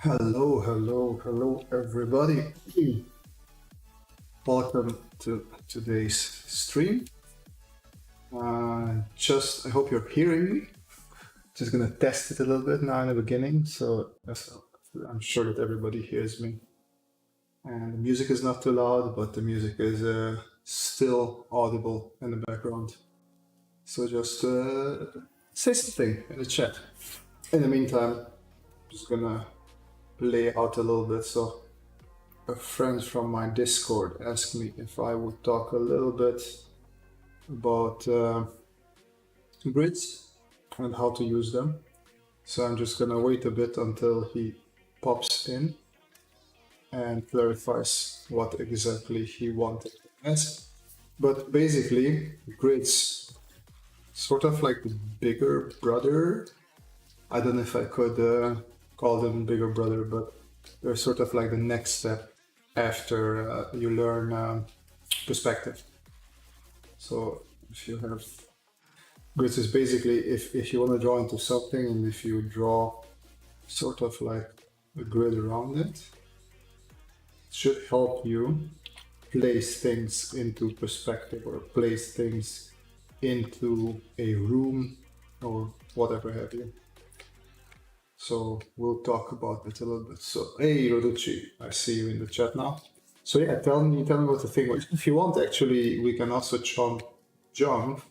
Hello, hello, hello, everybody. Welcome to today's stream. I hope you're hearing me. Just gonna test it a little bit now in the beginning, so I'm sure that everybody hears me. And the music is not too loud, but the music is still audible in the background. So just say something in the chat. In the meantime, I'm just gonna lay out a little bit. So a friend from my Discord asked me if I would talk a little bit about grids and how to use them. So I'm just gonna wait a bit until he pops in and clarifies what exactly he wanted to ask. But basically, grids, sort of like the bigger brother. I don't know if I could call them bigger brother, but they're sort of like the next step after you learn perspective. So if you have grids is basically if you want to draw into something, and if you draw sort of like a grid around it, it should help you place things into perspective or place things into a room or whatever have you. So we'll talk about it a little bit. So hey Roducci, I see you in the chat now. So yeah, tell me what the thing was. If you want, actually, we can also jump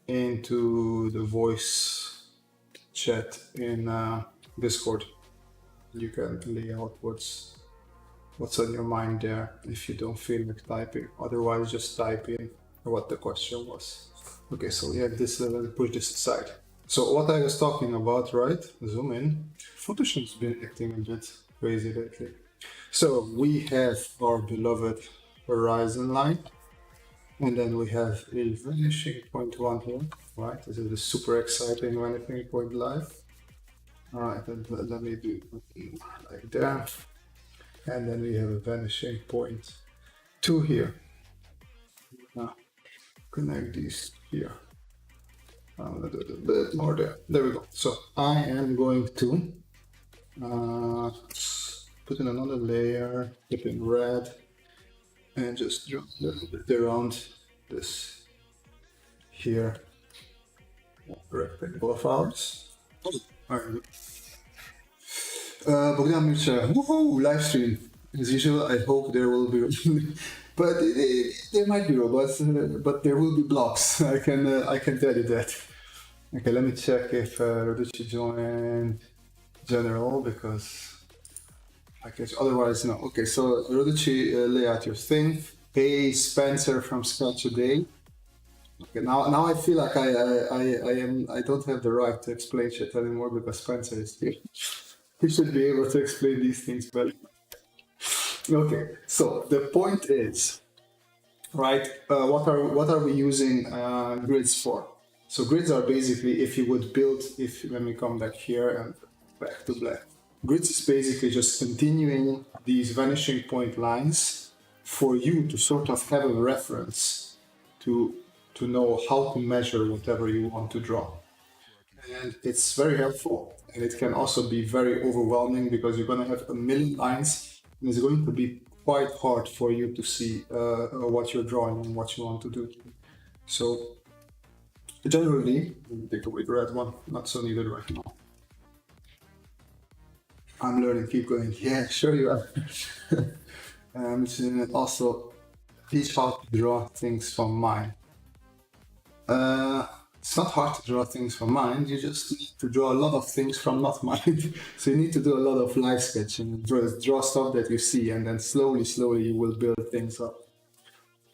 into the voice chat in Discord. You can lay out what's on your mind there if you don't feel like typing. Otherwise, just type in what the question was. Okay, so we have this. Let's push this aside. So what I was talking about, right? Zoom in. Photoshop's been acting a bit crazy lately. So we have our beloved horizon line, and then we have a vanishing point one here, right? This is the super exciting vanishing point live. All right, then let me do like that. And then we have a vanishing point two here. Now connect these here. I'm gonna do it a bit more there. There we go. So I am going to put in another layer, put in red, and just draw a little bit around this here rectangle of ours. Alright. Bogdan Mircha, woohoo, live stream. As usual, I hope there will be, but there might be robots, but there will be blocks. I can tell you that. Okay, let me check if Roducci joined general, because I guess otherwise no. Okay, so Roducci, lay out your thing. Hey, Spencer from Scratch a Day. Okay, now I feel like I don't have the right to explain shit anymore because Spencer is here. He should be able to explain these things better. Okay, so the point is, right? What are we using grids for? So grids are basically, if you would build, let me come back here and back to black. Grids is basically just continuing these vanishing point lines for you to sort of have a reference to know how to measure whatever you want to draw. And it's very helpful, and it can also be very overwhelming because you're going to have a million lines, and it's going to be quite hard for you to see what you're drawing and what you want to do. So generally, take away the red one, not so needed right now. I'm learning, keep going. Yeah, sure you are. Also, teach how to draw things from mind. It's not hard to draw things from mind, you just need to draw a lot of things from not mind. So you need to do a lot of live sketching, draw stuff that you see, and then slowly you will build things up.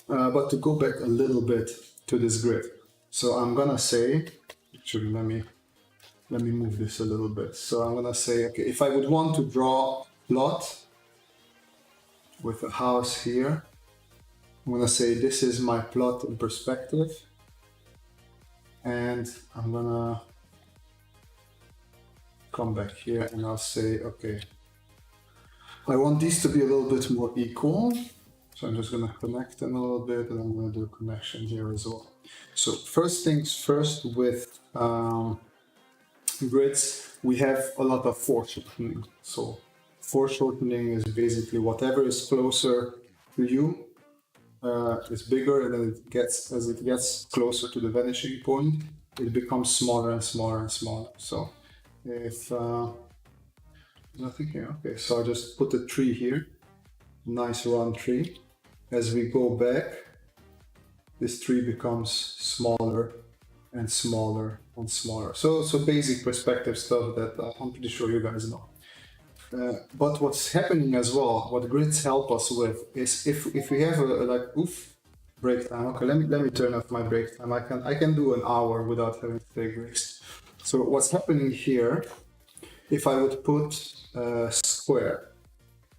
But to go back a little bit to this grid. So I'm gonna say, actually let me move this a little bit. So I'm gonna say, okay, if I would want to draw a plot with a house here, I'm gonna say this is my plot in perspective. And I'm gonna come back here and I'll say, okay, I want these to be a little bit more equal. So I'm just gonna connect them a little bit, and I'm gonna do a connection here as well. So first things first, with grids, we have a lot of foreshortening. So foreshortening is basically whatever is closer to you is bigger, and then as it gets closer to the vanishing point, it becomes smaller and smaller and smaller. So if nothing here, okay, so I just put a tree here, nice round tree. As we go back, this tree becomes smaller and smaller and smaller. So basic perspective stuff that I'm pretty sure you guys know. But what's happening as well, what grids help us with, is if we have a break time. Okay, let me turn off my break time. I can do an hour without having to take breaks. So what's happening here, if I would put a square,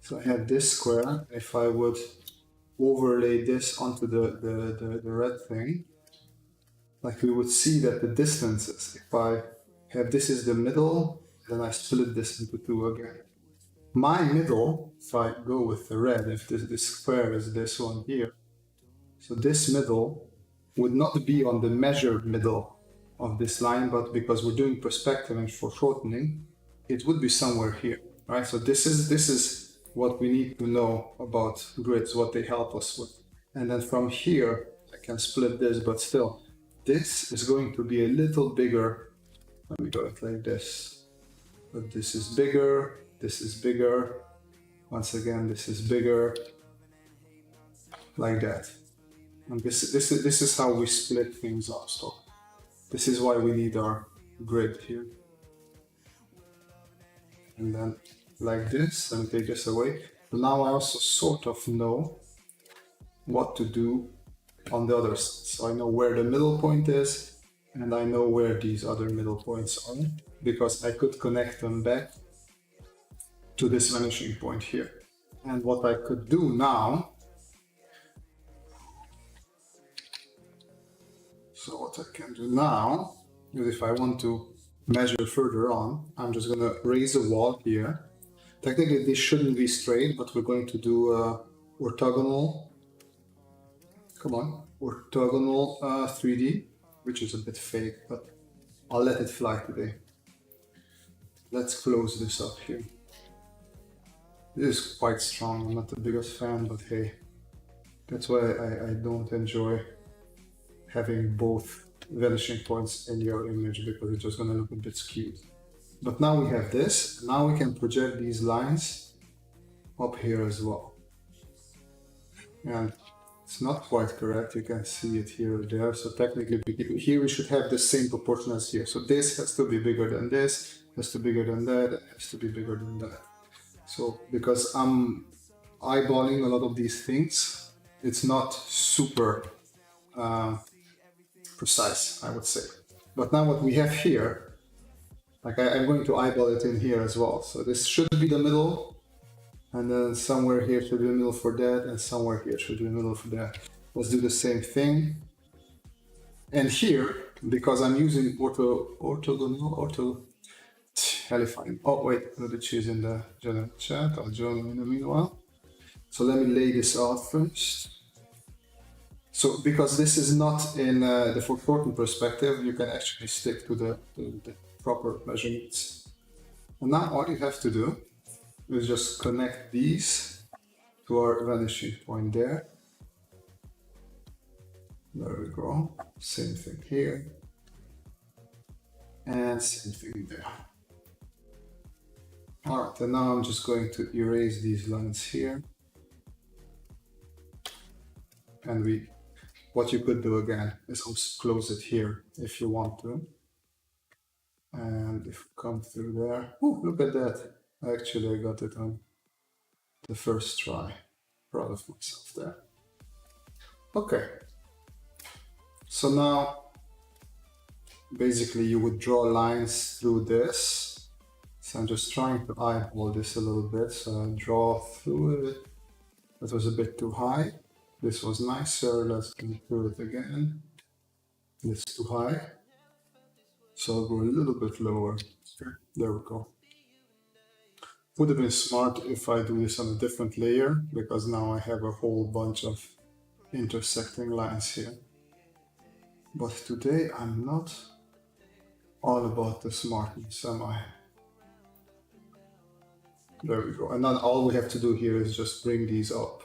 so I have this square, if I would overlay this onto the red thing, like we would see that the distances, if I have this is the middle, then I split this into two again. My middle, if I go with the red, if this square is this one here, so this middle would not be on the measured middle of this line, but because we're doing perspective and foreshortening, it would be somewhere here, right? So this is what we need to know about grids, what they help us with. And then from here, I can split this, but still, this is going to be a little bigger. Let me go it like this. But this is bigger, this is bigger. Once again, this is bigger, like that. And this is how we split things up. So this is why we need our grid here. And then like this, let me take this away. So now I also sort of know what to do on the other side. So I know where the middle point is, and I know where these other middle points are, because I could connect them back to this vanishing point here. And what I could do now, so what I can do now is if I want to measure further on, I'm just going to raise a wall here. Technically this shouldn't be straight, but we're going to do orthogonal, orthogonal 3D, which is a bit fake, but I'll let it fly today. Let's close this up here. This is quite strong, I'm not the biggest fan, but hey, that's why I don't enjoy having both vanishing points in your image, because it's just going to look a bit skewed. But now we have this, now we can project these lines up here as well. And it's not quite correct, you can see it here or there, so technically here we should have the same proportion as here. So this has to be bigger than this, has to be bigger than that, has to be bigger than that. So because I'm eyeballing a lot of these things, it's not super precise, I would say. But now what we have here, like I'm going to eyeball it in here as well. So this should be the middle, and then somewhere here should be the middle for that, and somewhere here should be the middle for that. Let's do the same thing. And here, because I'm using helifying. Oh wait, let me choose in the general chat. I'll join in the meanwhile. So let me lay this out first. So because this is not in the foreshortened perspective, you can actually stick to the proper measurements. And now all you have to do is just connect these to our vanishing point there. There we go. Same thing here. And same thing there. All right, and now I'm just going to erase these lines here. And what you could do again is also close it here if you want to. And if we come through there, oh, look at that. Actually, I got it on the first try. Proud of myself there. Okay. So now, basically you would draw lines through this. So I'm just trying to eyeball this a little bit. So I draw through it. That was a bit too high. This was nicer. Let's go through it again. It's too high. So I'll go a little bit lower. Okay, there we go. Would have been smart if I do this on a different layer, because now I have a whole bunch of intersecting lines here. But today I'm not all about the smartness, am I? There we go. And then all we have to do here is just bring these up.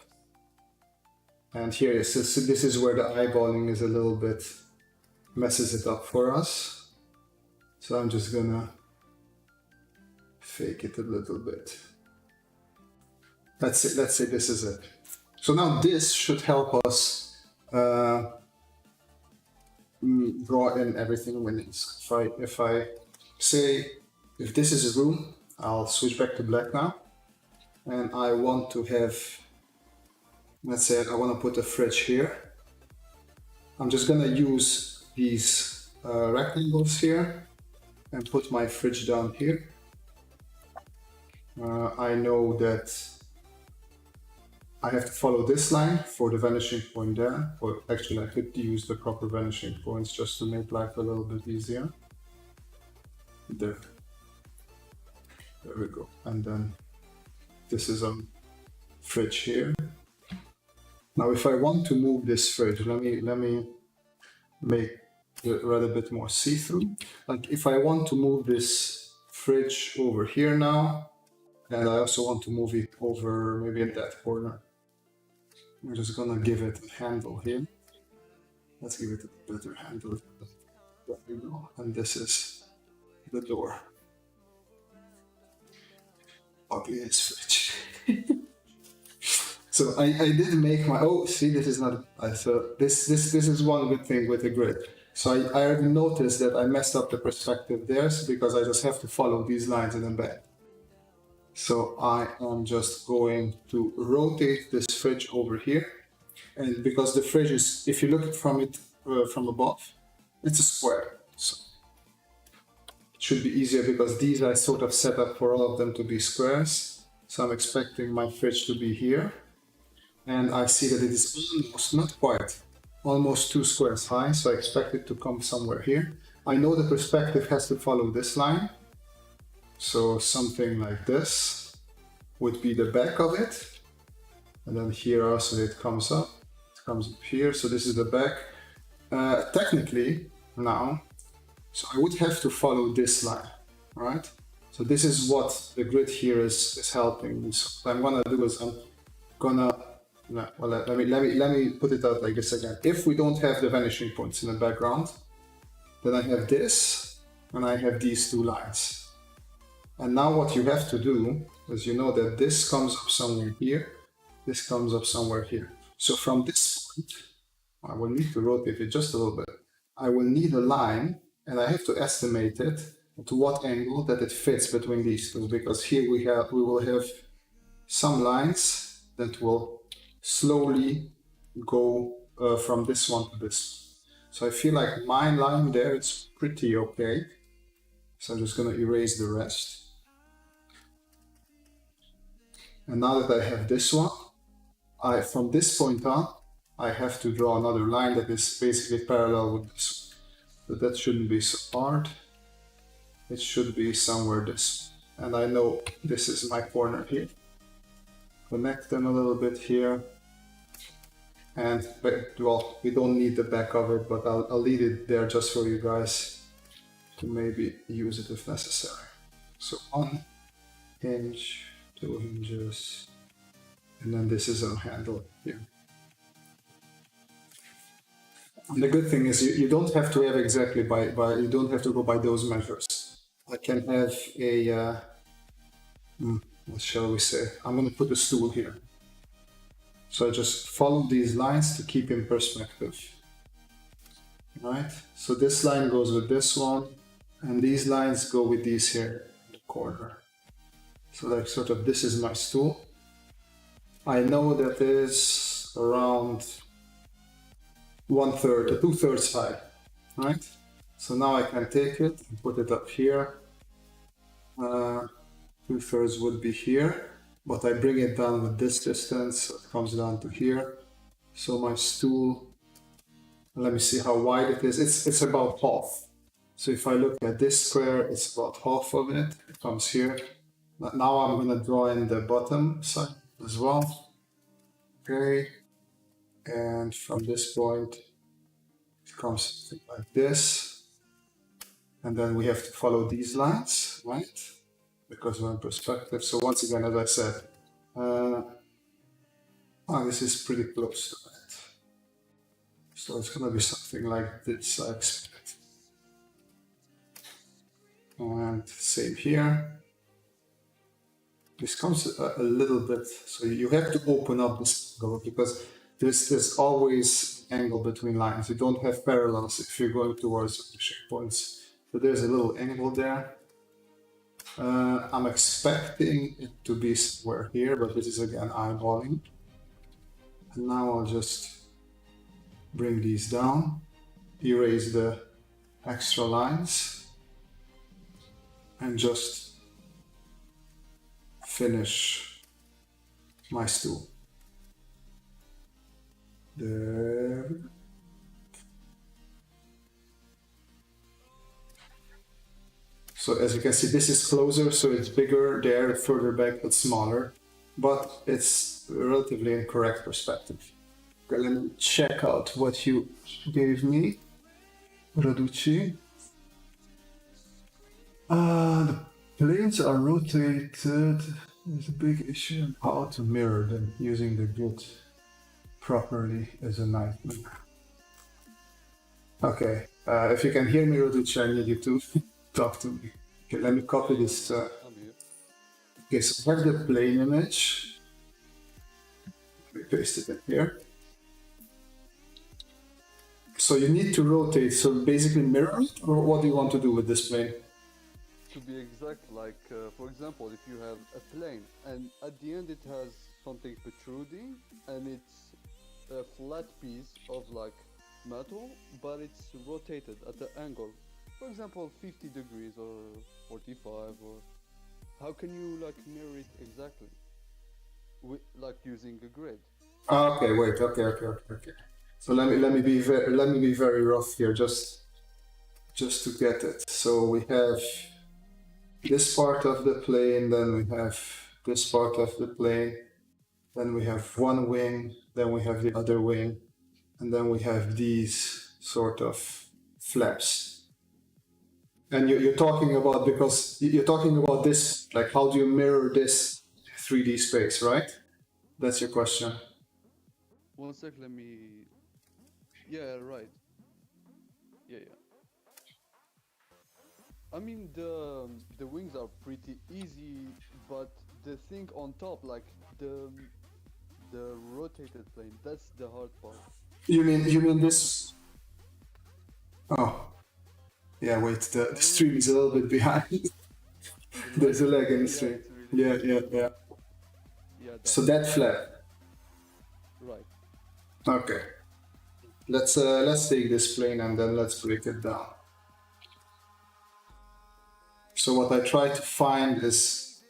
And here is this is where the eyeballing is a little bit messes it up for us. So I'm just gonna fake it a little bit. Let's say this is it. So now this should help us draw in everything we need. If I say, if this is a room, I'll switch back to black now. And I want to have, let's say I want to put a fridge here. I'm just gonna use these rectangles here and put my fridge down here. I know that I have to follow this line for the vanishing point there, or actually I could use the proper vanishing points just to make life a little bit easier. There we go. And then this is a fridge here. Now if I want to move this fridge, let me make it rather a bit more see-through. Like if I want to move this fridge over here now, and I also want to move it over maybe in that corner. I'm just gonna give it a handle here. Let's give it a better handle. There we go. And this is the door. Ugliest fridge. So I did make my, oh, see, this is not, so this is one good thing with the grid. So I already noticed that I messed up the perspective there because I just have to follow these lines and then back. So I am just going to rotate this fridge over here. And because the fridge is, if you look from it from above, it's a square. So it should be easier because these I sort of set up for all of them to be squares. So I'm expecting my fridge to be here. And I see that it is almost, not quite, almost 2 squares high. So I expect it to come somewhere here. I know the perspective has to follow this line. So something like this would be the back of it. And then here also it comes up here. So this is the back. Technically now, so I would have to follow this line, right? So this is what the grid here is helping me. So what I'm gonna do is I'm gonna, well, let me put it out like this again. If we don't have the vanishing points in the background, then I have this and I have these 2 lines. And now what you have to do is you know that this comes up somewhere here, this comes up somewhere here. So from this point, I will need to rotate it just a little bit. I will need a line and I have to estimate it to what angle that it fits between these 2, because here we will have some lines that will slowly go from this one to this. So I feel like my line there is pretty okay. So I'm just going to erase the rest. And now that I have this one, from this point on, I have to draw another line that is basically parallel with this one. So that shouldn't be so hard. It should be somewhere this. And I know this is my corner here. Connect them a little bit here. And, well, we don't need the back of it, but I'll leave it there just for you guys to maybe use it if necessary. So 1 hinge, 2 hinges, and then this is a handle here. And the good thing is you don't have to have exactly you don't have to go by those measures. I can have a, what shall we say? I'm going to put a stool here. So I just follow these lines to keep in perspective. Right? So this line goes with this one, and these lines go with these here in the corner. So like sort of this is my stool. I know that is around 1/3 to 2/3 high, right? So now I can take it and put it up here. 2/3 would be here, but I bring it down with this distance, so it comes down to here. So my stool, let me see how wide it is. It's about half. So if I look at this square, it's about half of it. It comes here. Now I'm going to draw in the bottom side as well. Okay. And from this point, it comes something like this. And then we have to follow these lines, right? because we're in perspective. So once again, as I said, this is pretty close to that. So it's going to be something like this, I expect. And same here. This comes a little bit, so you have to open up this angle because there's always angle between lines. You don't have parallels if you're going towards finishing points. So there's a little angle there. I'm expecting it to be somewhere here, but this is again eyeballing. And now I'll just bring these down, erase the extra lines, and just finish my stool. There. So as you can see, this is closer, so it's bigger there, further back it's smaller, but it's relatively incorrect perspective. Okay, let me check out what you gave me, Raducci. The planes are rotated. There's a big issue on how to mirror them using the grid properly is a nightmare. Okay, if you can hear me, Raducci, I need you to talk to me. Okay, let me copy this. Okay, so I have the plane image. Let me paste it in here. So you need to rotate, so basically mirror it, or what do you want to do with this plane? To be exact, like for example, if you have a plane and at the end it has something protruding and it's a flat piece of like metal, but it's rotated at the angle, for example 50 degrees or 45, or how can you like mirror it exactly with like using a grid? Okay, wait, okay. So let me be very rough here, just to get it. So we have this part of the plane, then we have this part of the plane, then we have one wing, then we have the other wing, and then we have these sort of flaps. And you're talking about, because you're talking about this, like how do you mirror this 3D space, right? That's your question. One sec, let me. Yeah, right. Yeah. I mean the wings are pretty easy, but the thing on top, like the rotated plane, that's the hard part. You mean this? Oh, yeah. Wait, the stream is a little bit behind. There's a lag in the Yeah, stream. it's really. Yeah. Yeah, So that flap. right. Okay. Let's take this plane and then let's break it down. So what I try to find is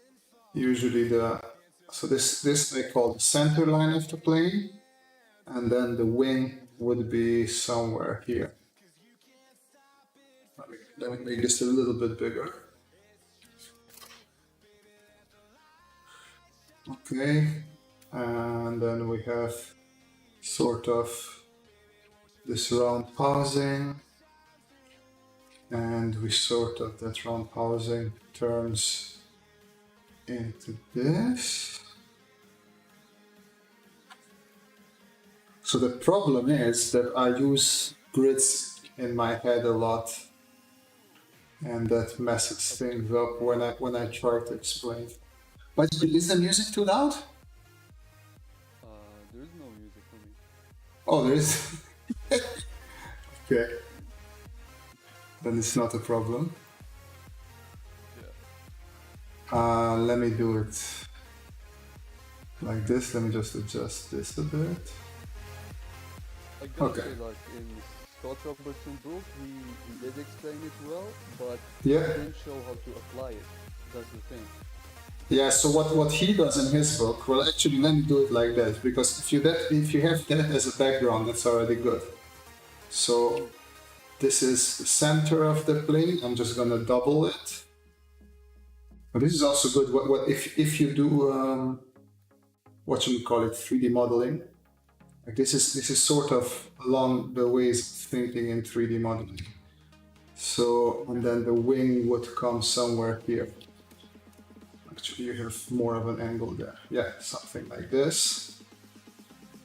usually so this I call the center line of the plane, and then the wing would be somewhere here. Let me make this a little bit bigger. Okay, and then we have sort of this round housing, and we sort of that round housing turns into this. So the problem is that I use grids in my head a lot, and that messes things up when I try to explain. But is the music too loud? There is no music for me. Oh, there is. Okay. Then it's not a problem. Yeah. Let me do it like this. Let me just adjust this a bit. I gotta Okay. say, like in Scott Robertson's book, he did explain it well, but Yeah. he didn't show how to apply it. That's the thing. Yeah, so what he does in his book, well, actually, let me do it like that, because if you have that as a background, that's already good. So this is the center of the plane. I'm just gonna double it. But this is also good. What if you do what should we call it, 3D modeling? Like this is sort of along the ways of thinking in 3D modeling. So and then the wing would come somewhere here. Actually, you have more of an angle there. Yeah, something like this.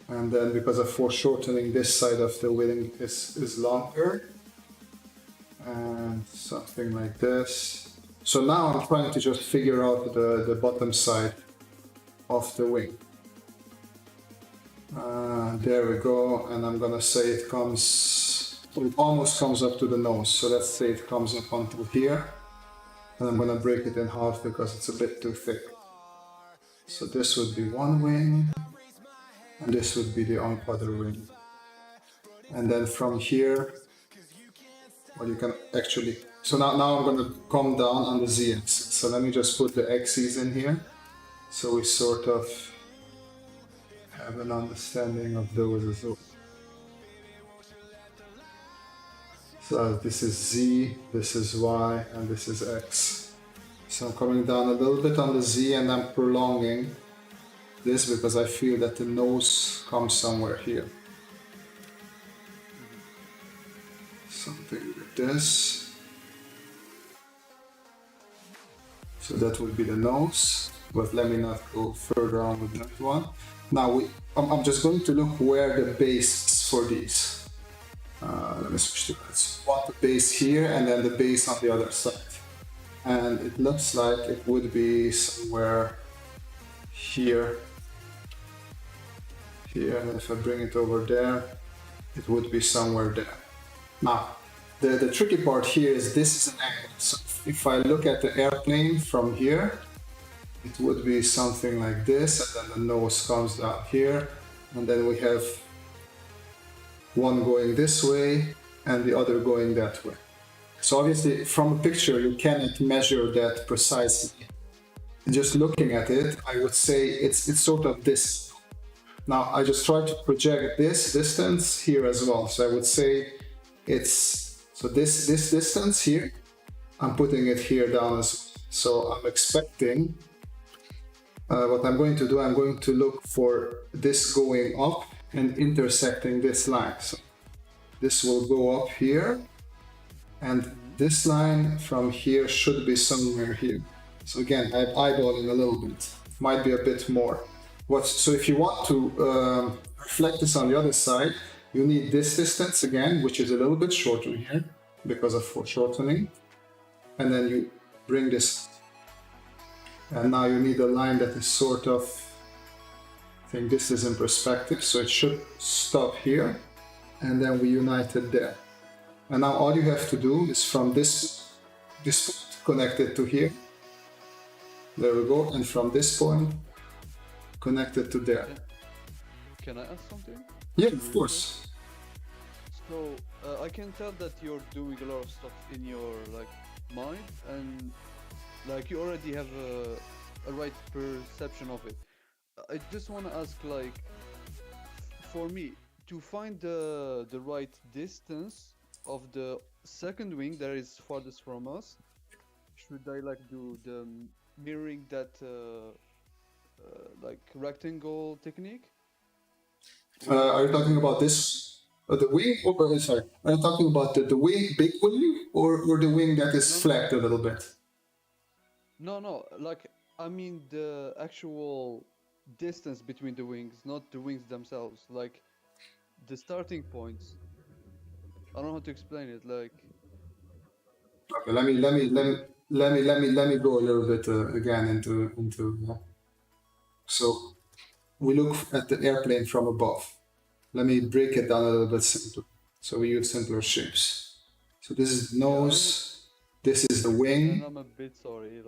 And then because of foreshortening, this side of the wing is longer. And something like this. So now I'm trying to just figure out the bottom side of the wing. There we go, and I'm gonna say it comes, it almost comes up to the nose. So let's say it comes up until here, and I'm gonna break it in half because it's a bit too thick. So this would be one wing, and this would be the other wing. And then from here, well, you can actually, so now I'm gonna come down on the z-axis. So let me just put the axes in here, so we sort of have an understanding of those as well. So this is Z, this is Y, and this is X. So I'm coming down a little bit on the Z and I'm prolonging this because I feel that the nose comes somewhere here. Something like this. So that would be the nose, but let me not go further on with that one. Now I'm just going to look where the base is for these. Let me switch to that. So I want the base here and then the base on the other side. And it looks like it would be somewhere here. Here, and if I bring it over there, it would be somewhere there. Now, the tricky part here is this is an angle. So if I look at the airplane from here, it would be something like this, and then the nose comes down here, and then we have one going this way and the other going that way. So obviously from a picture you cannot measure that precisely. Just looking at it, I would say it's sort of this. Now I just try to project this distance here as well. So I would say it's, so this distance here, I'm putting it here down as well. So I'm expecting, what I'm going to do, I'm going to look for this going up and intersecting this line. So this will go up here, and this line from here should be somewhere here. So again, I'm eyeballing a little bit, might be a bit more. So if you want to reflect this on the other side, you need this distance again, which is a little bit shorter here because of foreshortening, and then you bring this, and now you need a line that is sort of, I think this is in perspective, so it should stop here, and then we unite it there. And now all you have to do is from this point connect it to here. There we go, and from this point connect it to there. Can I ask something? Yeah, of course. So I can tell that you're doing a lot of stuff in your mind, and you already have a right perception of it. I just want to ask, for me, to find the right distance of the second wing that is farthest from us, should I do the mirroring that rectangle technique? Are you talking about this, the wing, or sorry, are you talking about the wing, big wing, or the wing that is flapped a little bit? No, I mean the actual distance between the wings, not the wings themselves, the starting points. I don't know how to explain it, Okay, let me go a little bit again into. So we look at the airplane from above. Let me break it down a little bit simpler. So we use simpler shapes. So this is the nose. This is the wing. And I'm a bit sorry,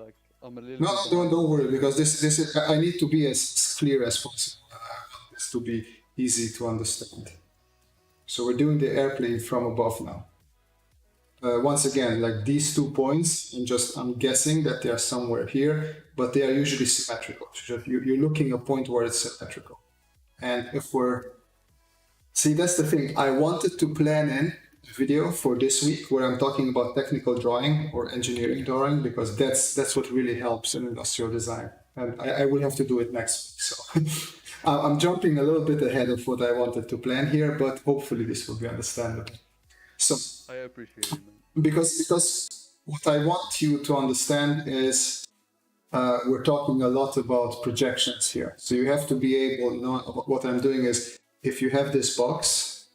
I'm a little. No, don't worry, because this is, I need to be as clear as possible. I want this to be easy to understand. So we're doing the airplane from above now. Once again, these 2 points, I'm guessing that they are somewhere here, but they are usually symmetrical. You're looking at a point where it's symmetrical. And if see, that's the thing. I wanted to plan in a video for this week where I'm talking about technical drawing or engineering drawing, because that's what really helps in industrial design. And I will have to do it next week. So I'm jumping a little bit ahead of what I wanted to plan here, but hopefully this will be understandable. So I appreciate it, man. Because what I want you to understand is we're talking a lot about projections here. So you have to be able, what I'm doing is, if you have this box,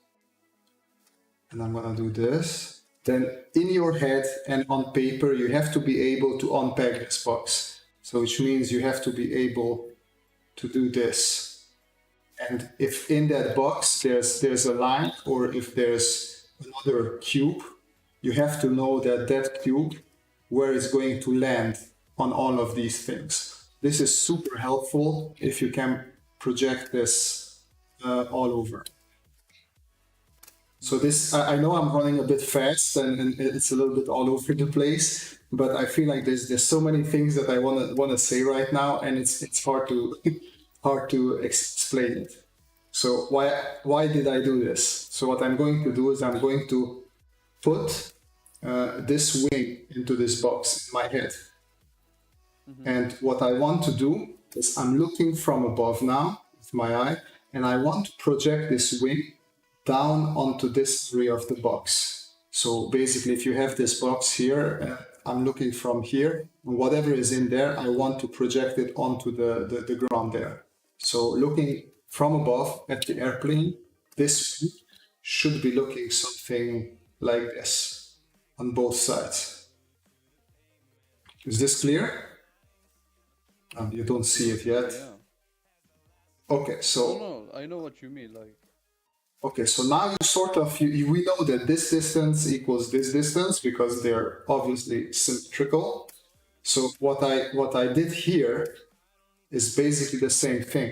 and I'm gonna do this, then in your head and on paper, you have to be able to unpack this box. So which means you have to be able to do this. And if in that box there's a line, or if there's another cube, you have to know that cube, where it's going to land on all of these things. This is super helpful if you can project this all over. So this, I know I'm running a bit fast and it's a little bit all over the place, but I feel like there's so many things that I wanna say right now, and it's hard to hard to explain it. So why did I do this? So what I'm going to do is I'm going to put this wing into this box in my head. And what I want to do is I'm looking from above now with my eye, and I want to project this wing down onto this area of the box. So basically, if you have this box here, I'm looking from here, and whatever is in there, I want to project it onto the ground there. So looking from above at the airplane, this wing should be looking something like this on both sides. Is this clear? You don't see it yet. Yeah. Okay, so No, I know what you mean. Like, okay, so now you sort of we know that this distance equals this distance because they're obviously symmetrical. So what I did here is basically the same thing.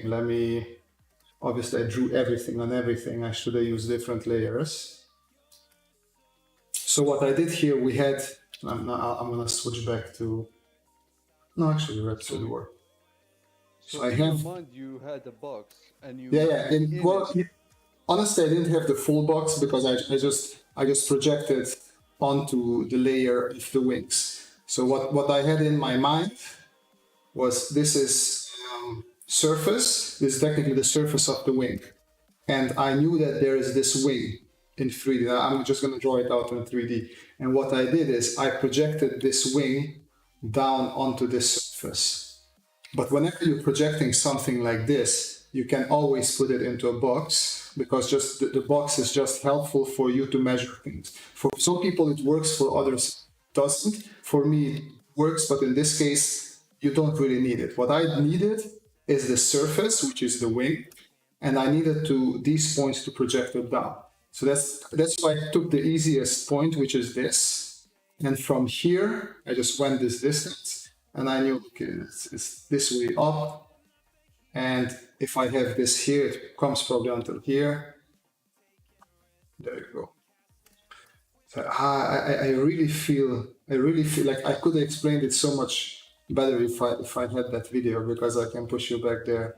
Obviously I drew everything on everything. I should have used different layers. So what I did here, we had. I'm gonna switch back to. No, actually, red should work. So in your mind, you had a box, and you honestly, I didn't have the full box because I just projected onto the layer of the wings. So what I had in my mind was this is surface. This is technically the surface of the wing, and I knew that there is this wing in 3D. I'm just going to draw it out in 3D. And what I did is I projected this wing down onto this surface. But whenever you're projecting something like this, you can always put it into a box because just the box is just helpful for you to measure things. For some people it works, for others it doesn't. For me it works, but in this case you don't really need it. What I needed is the surface, which is the wing, and I needed these points to project it down. So that's why I took the easiest point, which is this. And from here, I just went this distance, and I knew, okay, it's this way up. And if I have this here, it comes probably until here. There you go. So I really feel like I could have explained it so much better if I had that video, because I can push you back there.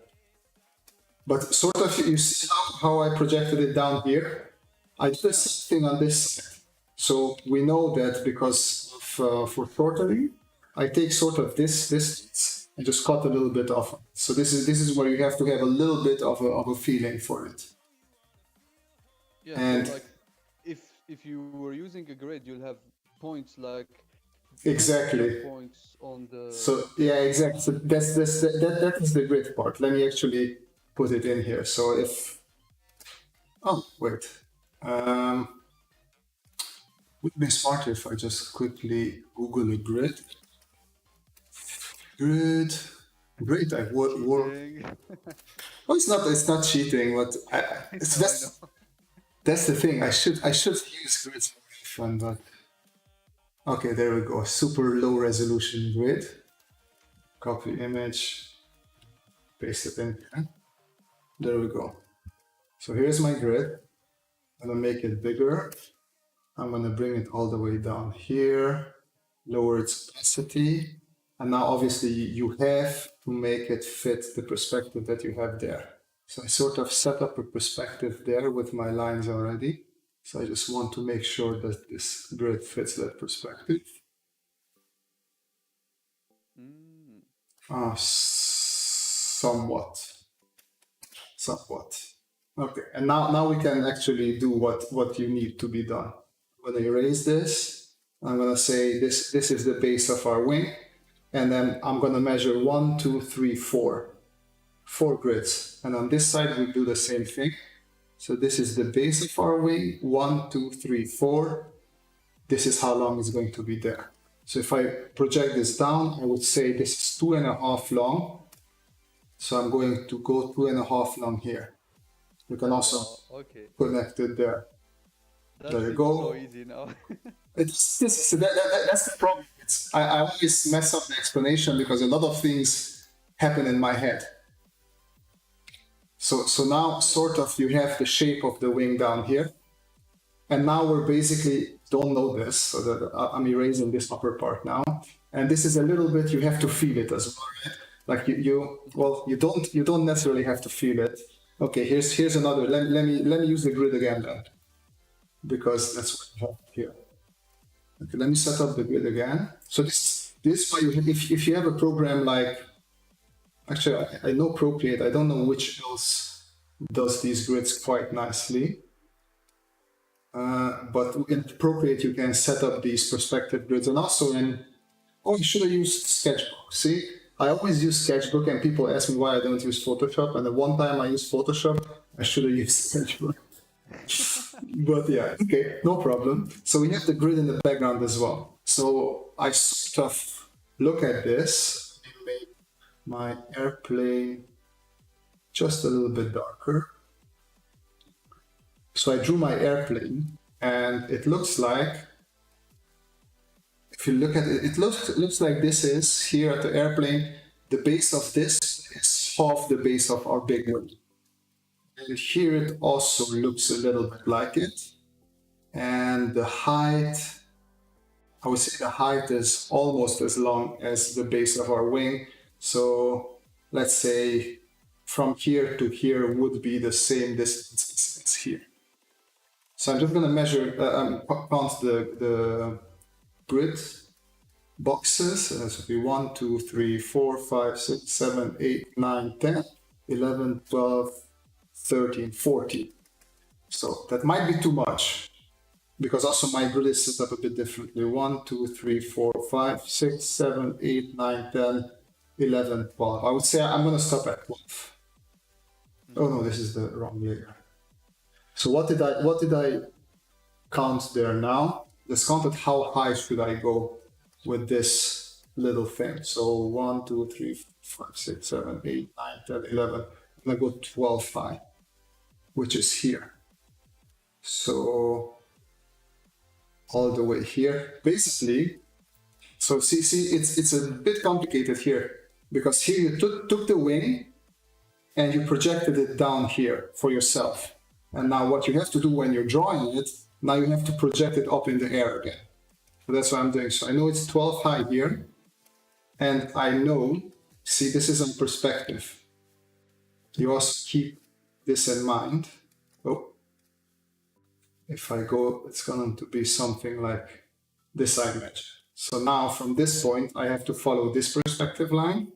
But sort of, you see how I projected it down here? I did the same thing on this side. So we know that because of, for shortening, I take sort of this distance and just cut a little bit off. So this is where you have to have a little bit of a feeling for it. Yeah, and so like if you were using a grid, you'll have points like exactly points on the. So yeah, exactly. So that is the grid part. Let me actually put it in here. So if wait. Would be smarter if I just quickly Google a grid. Great, I've worked. Oh, it's not cheating, but that's the thing. I should use grids more often, but okay, there we go. Super low resolution grid. Copy image, paste it in here. There we go. So here's my grid. I'm gonna make it bigger. I'm gonna bring it all the way down here, lower its opacity. And now obviously you have to make it fit the perspective that you have there. So I sort of set up a perspective there with my lines already. So I just want to make sure that this grid fits that perspective. Somewhat. Okay, and now we can actually do what you need to be done. I'm gonna erase this. I'm gonna say this is the base of our wing. and then I'm going to measure 1, 2, 3, 4. 4 grids. And on this side, we do the same thing. So this is the base of our wing, 1, 2, 3, 4. This is how long it's going to be there. So if I project this down, I would say this is 2.5 long. So I'm going to go 2.5 long here. You can also Okay. connect it there. That There you seems go. so easy now. That's the problem. I always mess up the explanation because a lot of things happen in my head. So now sort of you have the shape of the wing down here. And now we're basically, don't know this, so that I'm erasing this upper part now. And this is a little bit, you have to feel it as well, right? Like you don't necessarily have to feel it. Okay, here's another, let me use the grid again then, because that's what we have here. Okay, let me set up the grid again. So this why you have, if you have a program like, actually I know Procreate, I don't know which else does these grids quite nicely. But in Procreate, you can set up these perspective grids, and also I should have used Sketchbook. See, I always use Sketchbook, and people ask me why I don't use Photoshop. And the one time I used Photoshop, I should have used Sketchbook. But yeah, okay, no problem. So we have the grid in the background as well. So I sort of look at this and make my airplane just a little bit darker. So I drew my airplane, and it looks like, if you look at it, it looks like this is, here at the airplane, the base of this is half the base of our big wing. And here it also looks a little bit like it. And the height, I would say the height is almost as long as the base of our wing. So let's say from here to here would be the same distance as here. So I'm just going to measure, count the grid boxes. This would be 1, 2, 3, 4, 5, 6, 7, 8, 9, 10, 11, 12, 13, 14. So that might be too much, because also my grid is set up a bit differently. 1, 2, 3, 4, 5, 6, 7, 8, 9, 10, 11, 12. I would say I'm going to stop at 12. Oh no, this is the wrong layer. So what did I count there now? Let's count it. How high should I go with this little thing? So 1, 2, 3, 4, 5, 6, 7, 8, 9, 10, 11. I'm gonna go 12 high, which is here. So all the way here, basically. So see, it's a bit complicated here, because here you took the wing and you projected it down here for yourself. And now what you have to do when you're drawing it, now you have to project it up in the air again. So that's what I'm doing. So I know it's 12 high here. And I know, see, this is in perspective. You also keep this in mind. Oh, if I go, it's going to be something like this image. So now from this point, I have to follow this perspective line.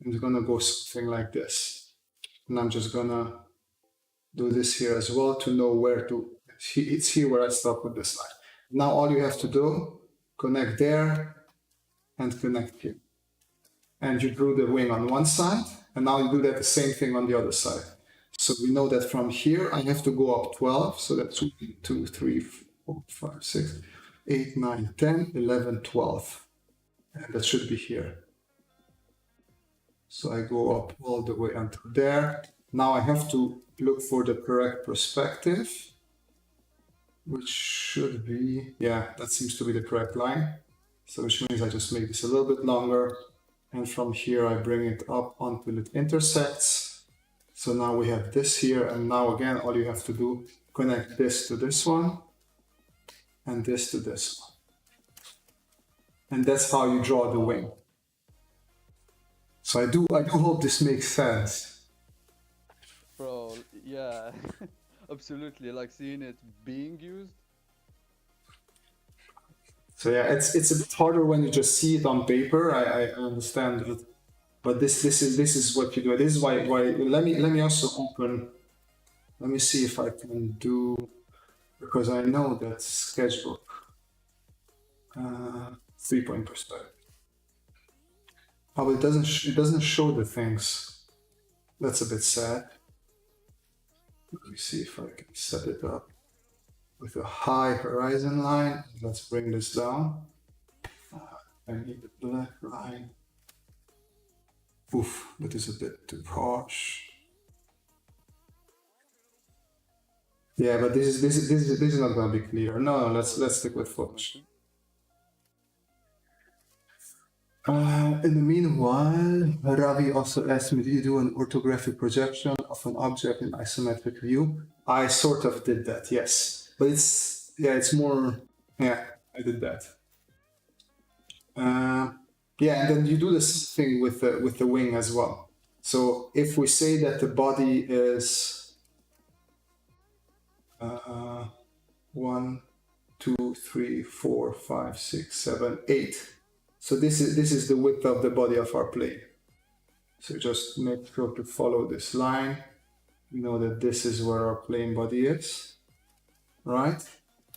And it's going to go something like this. And I'm just going to do this here as well to know where to, it's here where I stop with this line. Now all you have to do, connect there and connect here. And you drew the wing on one side, and now you do that the same thing on the other side. So we know that from here I have to go up 12, so that's 1, 2, 3, 4, 5, 6, 8, 9, 10, 11, 12. And that should be here. So I go up all the way until there. Now I have to look for the correct perspective, which should be, yeah, that seems to be the correct line. So which means I just make this a little bit longer. And from here I bring it up until it intersects. So now we have this here, and now again, all you have to do, connect this to this one, and this to this one. And that's how you draw the wing. So I do hope this makes sense. Bro, yeah, absolutely. Like seeing it being used. So yeah, it's a bit harder when you just see it on paper. I understand it, but this is what you do. This is why let me also open. Let me see if I can do, because I know that Sketchbook 3-point perspective. Oh, it doesn't show the things. That's a bit sad. Let me see if I can set it up with a high horizon line. Let's bring this down. I need the black line. Oof, that is a bit too harsh. Yeah, but this is not gonna be clear. No, let's stick with Photoshop. In the meanwhile, Ravi also asked me, do you do an orthographic projection of an object in isometric view? I sort of did that, yes. But it's more, yeah, I did that. Yeah, and then you do this thing with the wing as well. So if we say that the body is 1, 2, 3, 4, 5, 6, 7, 8. So this is the width of the body of our plane. So just make sure to follow this line. We know that this is where our plane body is, right?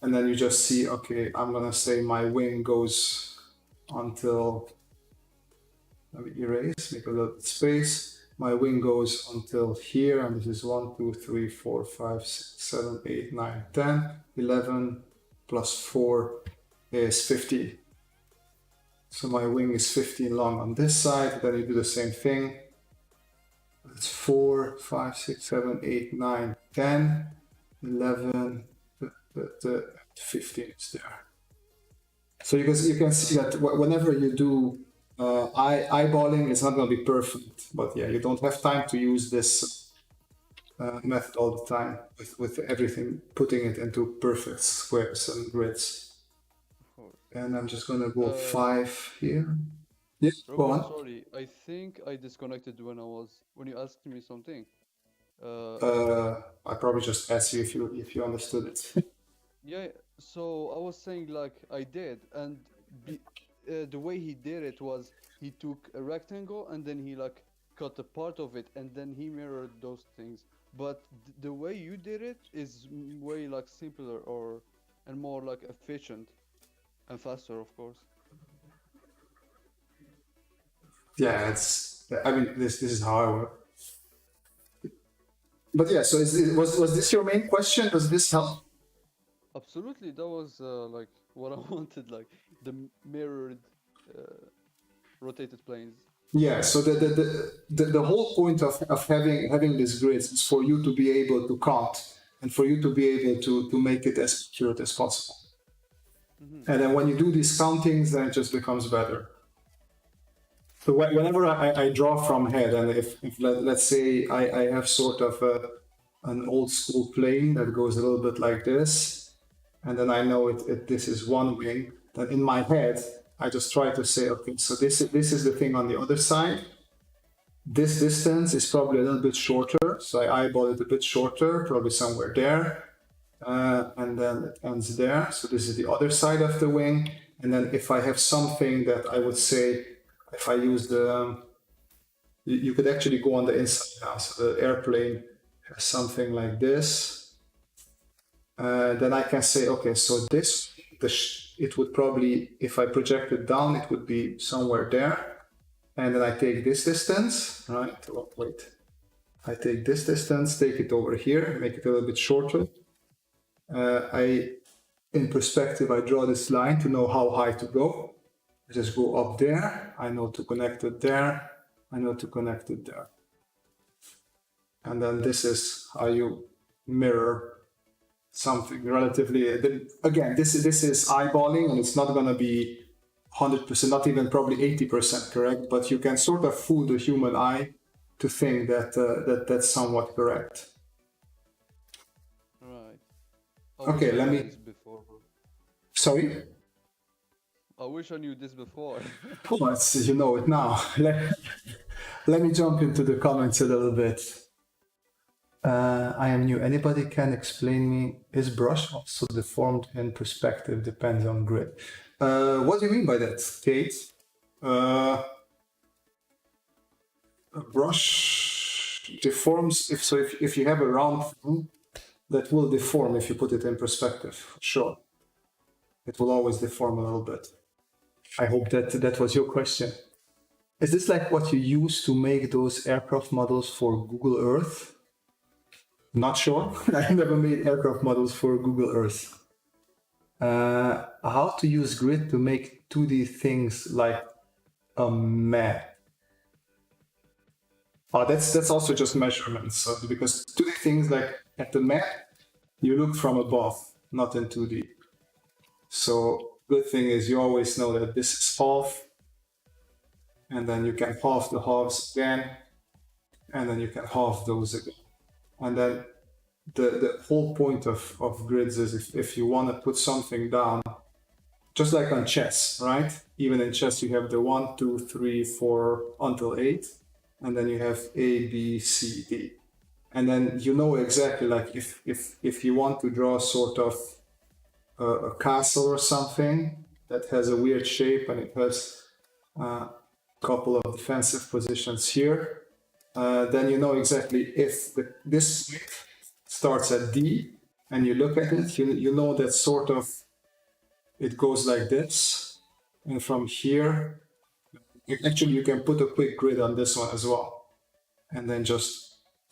And then you just see, okay, I'm gonna say my wing goes until, let me erase, make a little space. My wing goes until here, and this is 1, 2, 3, 4, 5, 6, 7, 8, 9, 10, 11 plus 4 is 15. So my wing is 15 long on this side. Then you do the same thing. It's 4, 5, 6, 7, 8, 9, 10, 11, 15 is there. So you can see that whenever you do eyeballing, it's not going to be perfect. But yeah, you don't have time to use this method all the time with everything, putting it into perfect squares and grids. And I'm just going to go 5 here. Yeah, go Robert, on. sorry, I think I disconnected when you asked me something. I probably just asked you if you understood it. Yeah, so I was saying like I did, and the way he did it was he took a rectangle and then he like cut a part of it and then he mirrored those things. But the way you did it is way like simpler or and more like efficient and faster, of course. Yeah, it's. I mean, this is how I work. But yeah, so was this your main question? Does this help? Absolutely, that was like what I wanted, like the mirrored, uh, rotated planes. Yeah. So the whole point of having these grids is for you to be able to count and for you to be able to make it as accurate as possible. Mm-hmm. And then when you do these countings, then it just becomes better. So whenever I draw from head, and if let's say I have sort of an old school plane that goes a little bit like this, and then I know this is one wing, then in my head, I just try to say, okay, so this is the thing on the other side. This distance is probably a little bit shorter, so I eyeball it a bit shorter, probably somewhere there. And then it ends there. So this is the other side of the wing. And then if I have something that I would say, if I use you could actually go on the inside now. So the airplane has something like this. Then I can say, okay, so it would probably, if I project it down, it would be somewhere there. And then I take this distance, right? Oh, wait. I take this distance, take it over here, make it a little bit shorter. In perspective, I draw this line to know how high to go. I just go up there. I know to connect it there. I know to connect it there. And then this is how you mirror something relatively. Again, this is eyeballing, and it's not going to be 100%, not even probably 80% correct, but you can sort of fool the human eye to think that that's somewhat correct. Right. I Okay, wish I let knew me. this before, bro. Sorry. I wish I knew this before. Oh, you know it now. Let me jump into the comments a little bit. I am new. Anybody can explain me, is brush also deformed in perspective, depends on grid? What do you mean by that, Kate? A brush deforms, if you have a round thing, that will deform if you put it in perspective, sure. It will always deform a little bit. I hope that was your question. Is this like what you use to make those aircraft models for Google Earth? Not sure. I never made aircraft models for Google Earth. How to use grid to make 2D things like a map? Oh, that's also just measurements. So because 2D things like at the map, you look from above, not in 2D. So good thing is you always know that this is half, and then you can halve the halves again, and then you can halve those again. And then the whole point of grids is if you want to put something down, just like on chess, right? Even in chess, you have the 1, 2, 3, 4 until 8, and then you have A, B, C, D. And then you know exactly like if you want to draw sort of a castle or something that has a weird shape and it has a couple of defensive positions here, then you know exactly if this width starts at D and you look at it, you know that sort of it goes like this. And from here, actually you can put a quick grid on this one as well. And then just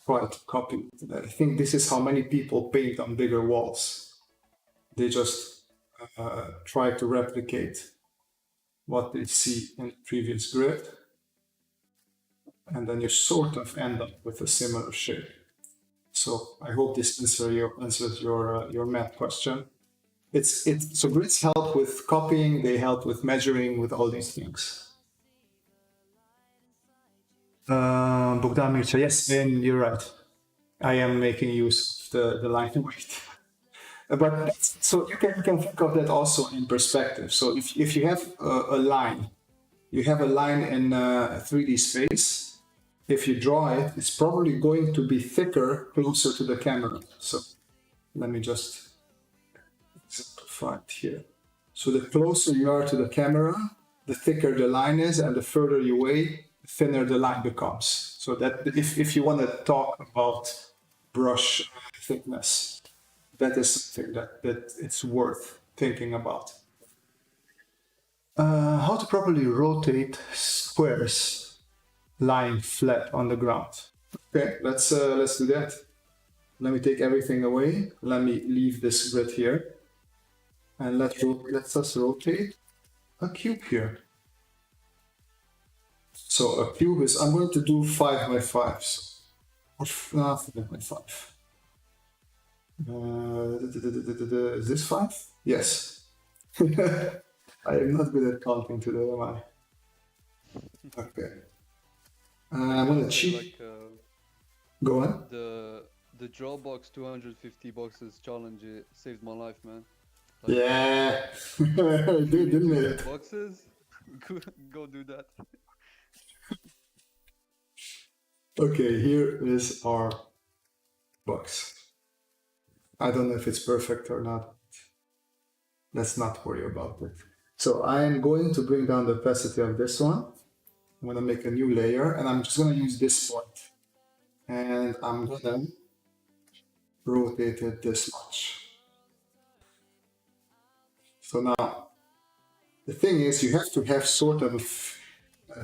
try to copy it. I think this is how many people paint on bigger walls. They just try to replicate what they see in the previous grid. And then you sort of end up with a similar shape. So I hope this answers your math question. So grids help with copying, they help with measuring, with all these things. Bogdan Mircha, yes, and you're right. I am making use of the line weight. But so you can think of that also in perspective. So if you have a line, you have a line in 3D space. If you draw it, it's probably going to be thicker closer to the camera. So let me just exemplify it here. So the closer you are to the camera, the thicker the line is, and the further you away, the thinner the line becomes. So that if you want to talk about brush thickness, that is something that it's worth thinking about. How to properly rotate squares lying flat on the ground. Okay, let's do that. Let me take everything away. Let me leave this grid here. And let's just rotate a cube here. So a cube is, I'm going to do 5 by 5. So, or 5 by 5. Is this 5? Yes. I am not good at counting today, am I? Okay. I'm gonna cheat. Like, Go on. the Dropbox 250 boxes challenge saved my life, man. Like, Yeah, didn't it? boxes, go do that. Okay, here is our box. I don't know if it's perfect or not. Let's not worry about it. So I'm going to bring down the opacity of this one. I'm going to make a new layer, and I'm just going to use this point. And I'm going to rotate it this much. So now, the thing is, you have to have sort of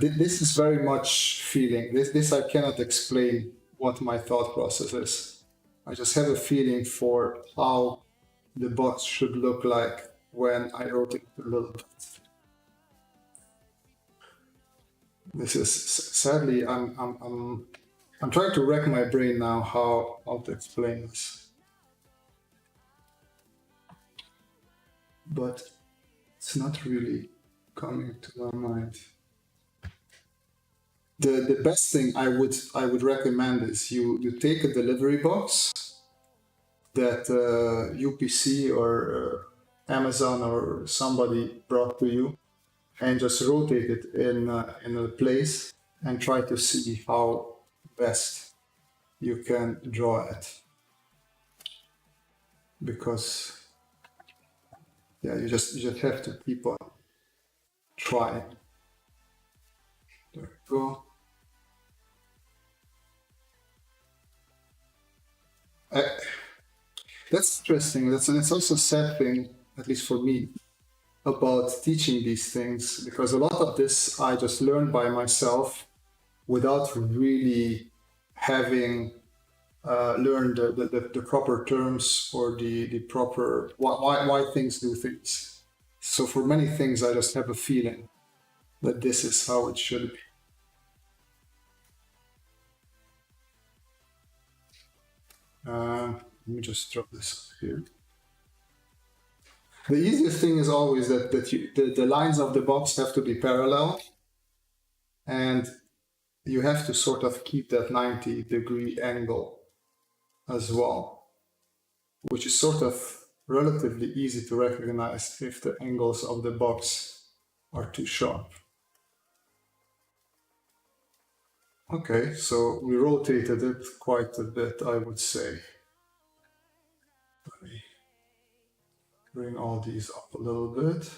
this is very much feeling. This I cannot explain what my thought process is. I just have a feeling for how the box should look like when I rotate a little bit. This is sadly I'm trying to rack my brain now how to explain this, but it's not really coming to my mind. The best thing I would recommend is you take a delivery box that UPC or Amazon or somebody brought to you, and just rotate it in a place and try to see how best you can draw it. Because yeah, you just have to keep on trying. There we go. That's interesting. That's also a sad thing, at least for me. about teaching these things, because a lot of this I just learned by myself without really having learned the proper terms or the proper why things do things. So for many things, I just have a feeling that this is how it should be. Let me just drop this here. The easiest thing is always that the lines of the box have to be parallel, and you have to sort of keep that 90-degree angle as well, which is sort of relatively easy to recognize if the angles of the box are too sharp. Okay, so we rotated it quite a bit, I would say. Let me bring all these up a little bit.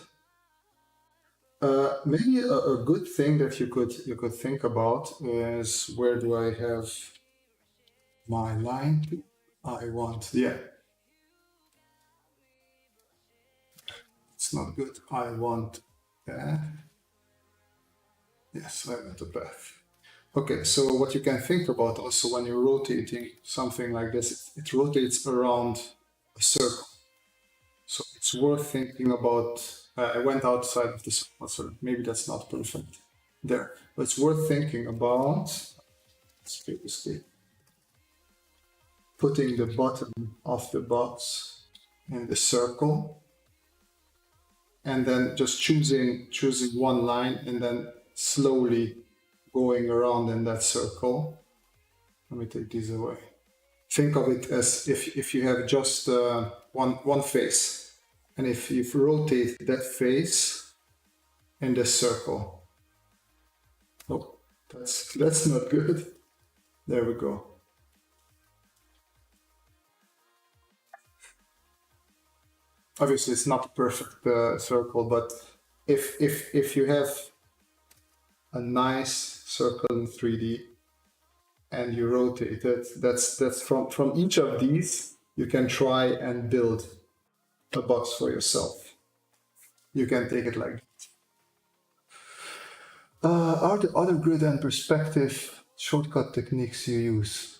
Maybe a good thing that you could think about is, where do I have my line? I want, yeah. It's not good. I want that. Yes, I want the path. Okay, so what you can think about also when you're rotating something like this, it rotates around a circle. So it's worth thinking about. I went outside of the circle, so maybe that's not perfect there. But it's worth thinking about, seriously, putting the bottom of the box in the circle, and then just choosing one line and then slowly going around in that circle. Let me take these away. Think of it as if you have just one face, and if you rotate that face in the circle. Oh, that's not good. There we go. Obviously, it's not a perfect circle, but if you have a nice circle in 3D and you rotate it, that's from each of these, you can try and build a box for yourself. You can take it like that. Are there other grid and perspective shortcut techniques you use?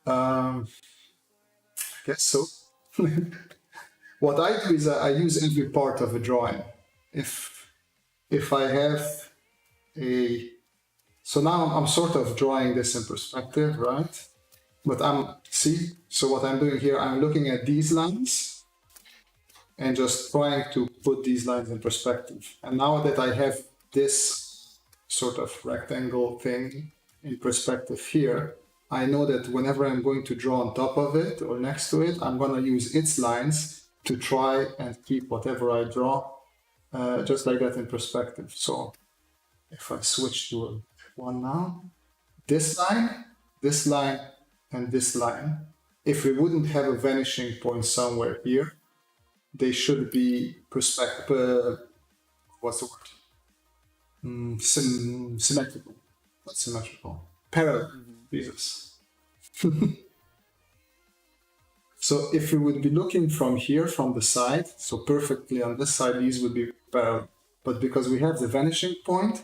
I guess so. What I do is I use every part of a drawing. If I have so now I'm sort of drawing this in perspective, right? But so what I'm doing here, I'm looking at these lines and just trying to put these lines in perspective. And now that I have this sort of rectangle thing in perspective here, I know that whenever I'm going to draw on top of it or next to it, I'm going to use its lines to try and keep whatever I draw just like that in perspective. So if I switch to one now, this line, and this line, if we wouldn't have a vanishing point somewhere here, they should be what's the word? Symmetrical. Not symmetrical. Parallel. Jesus. So if we would be looking from here, from the side, so perfectly on this side, these would be parallel. But because we have the vanishing point,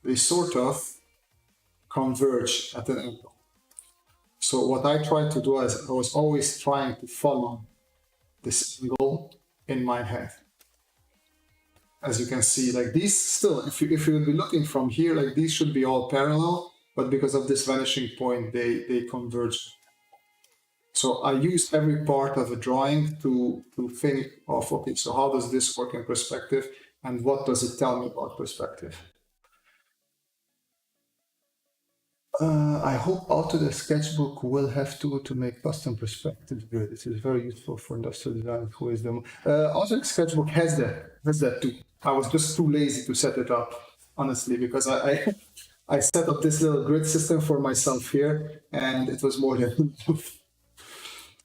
they sort of converge at an angle. So what I tried to do is I was always trying to follow this angle in my head. As you can see, like these still, if you would be looking from here, like these should be all parallel, but because of this vanishing point, they converge. So I use every part of a drawing to think of, okay, so how does this work in perspective, and what does it tell me about perspective? I hope Autodesk Sketchbook will have tool to make custom perspective grid. This is very useful for industrial design. Who is the Autodesk Sketchbook has that too. I was just too lazy to set it up, honestly, because I set up this little grid system for myself here, and it was more than enough.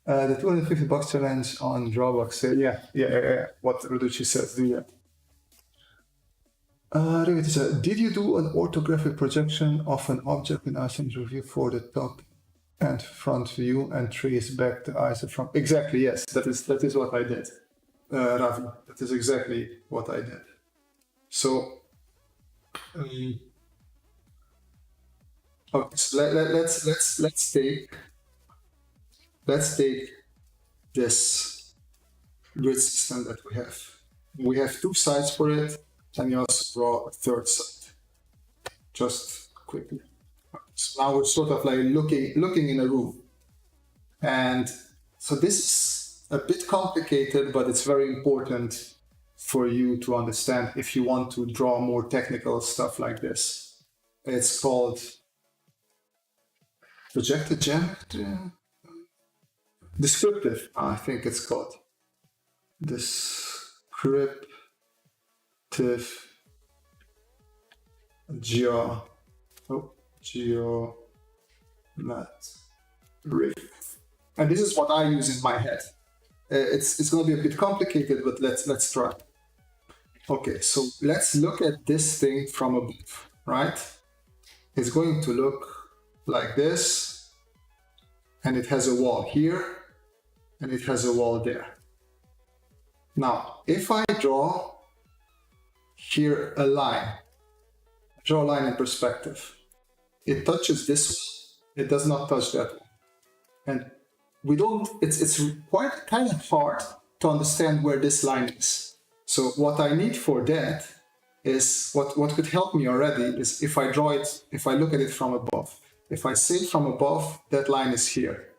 The $250 challenge on Drawbox. Yeah. What Raducci says. Yeah. Did you do an orthographic projection of an object in iSense review for the top and front view and trace back the iso from? Exactly, yes. That is what I did. Ravi. That is exactly what I did. So, okay, so let's take this grid system that we have. We have two sides for it, and we also draw a third side. Just quickly. So now we're sort of like looking in a room, and so this is a bit complicated, but it's very important for you to understand if you want to draw more technical stuff like this. It's called projected geometry. Descriptive, I think it's called. Descriptive geometry. And this is what I use in my head. It's going to be a bit complicated, but let's try. Okay, so let's look at this thing from above, right? It's going to look like this, and it has a wall here, and it has a wall there. Now, if I draw here a line, draw a line in perspective, it touches this one, it does not touch that one. And we don't, it's quite kind of hard to understand where this line is. So what I need for that is, what could help me already is if I draw it, if I look at it from above. If I say from above, that line is here.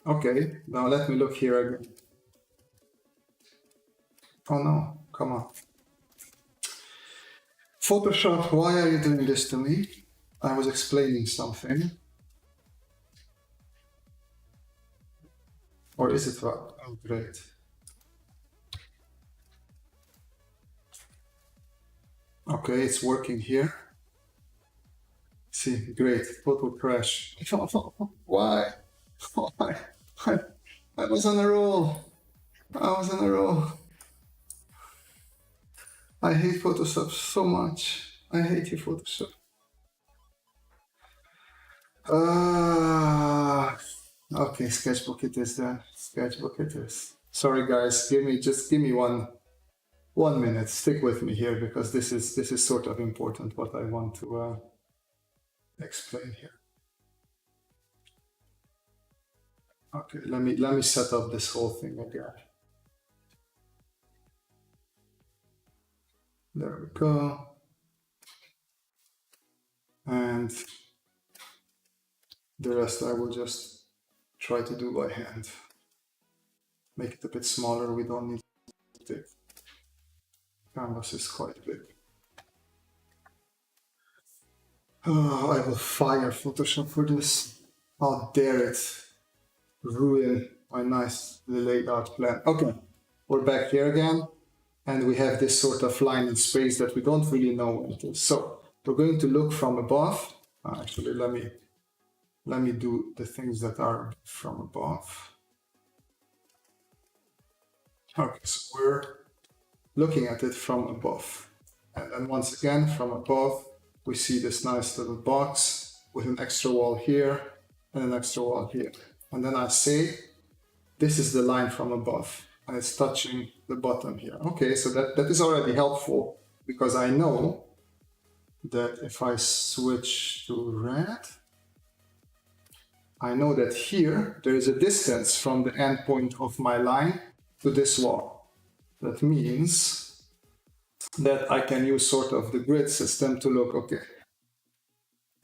Okay, now let me look here again. Oh no, come on. Photoshop, why are you doing this to me? I was explaining something. Or is it what? Oh, great. Okay, it's working here. See, great, photo crash. Why? Why? I was on a roll. I was on a roll. I hate Photoshop so much. I hate you, Photoshop. Okay, sketchbook it is then. Sketchbook it is. Sorry guys, just give me one minute. Stick with me here because this is sort of important what I want to explain here. Okay, let me set up this whole thing again. There we go. And the rest I will just try to do by hand. Make it a bit smaller, we don't need to. Canvas is quite big. Oh, I will fire Photoshop for this. How dare it ruin my nice laid out plan. Okay, we're back here again, and we have this sort of line in space that we don't really know what it is. So we're going to look from above. Actually, let me do the things that are from above. Okay, so we're looking at it from above. And then once again, from above, we see this nice little box with an extra wall here and an extra wall here. And then I say, this is the line from above, and it's touching the bottom here. Okay, so that is already helpful because I know that if I switch to red, I know that here there is a distance from the end point of my line to this wall. That means that I can use sort of the grid system to look, okay,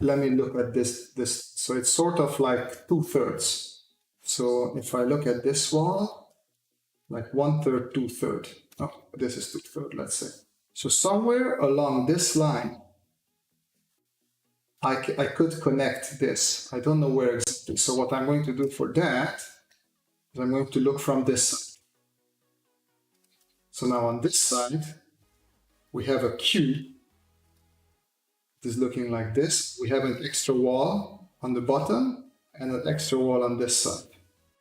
let me look at this. So it's sort of like 2/3. So if I look at this wall, like 1/3, 2/3. Oh, this is 2/3, let's say. So somewhere along this line, I could connect this. I don't know where exactly. So what I'm going to do for that is I'm going to look from this side. So now on this side, we have a cube. It is looking like this. We have an extra wall on the bottom and an extra wall on this side.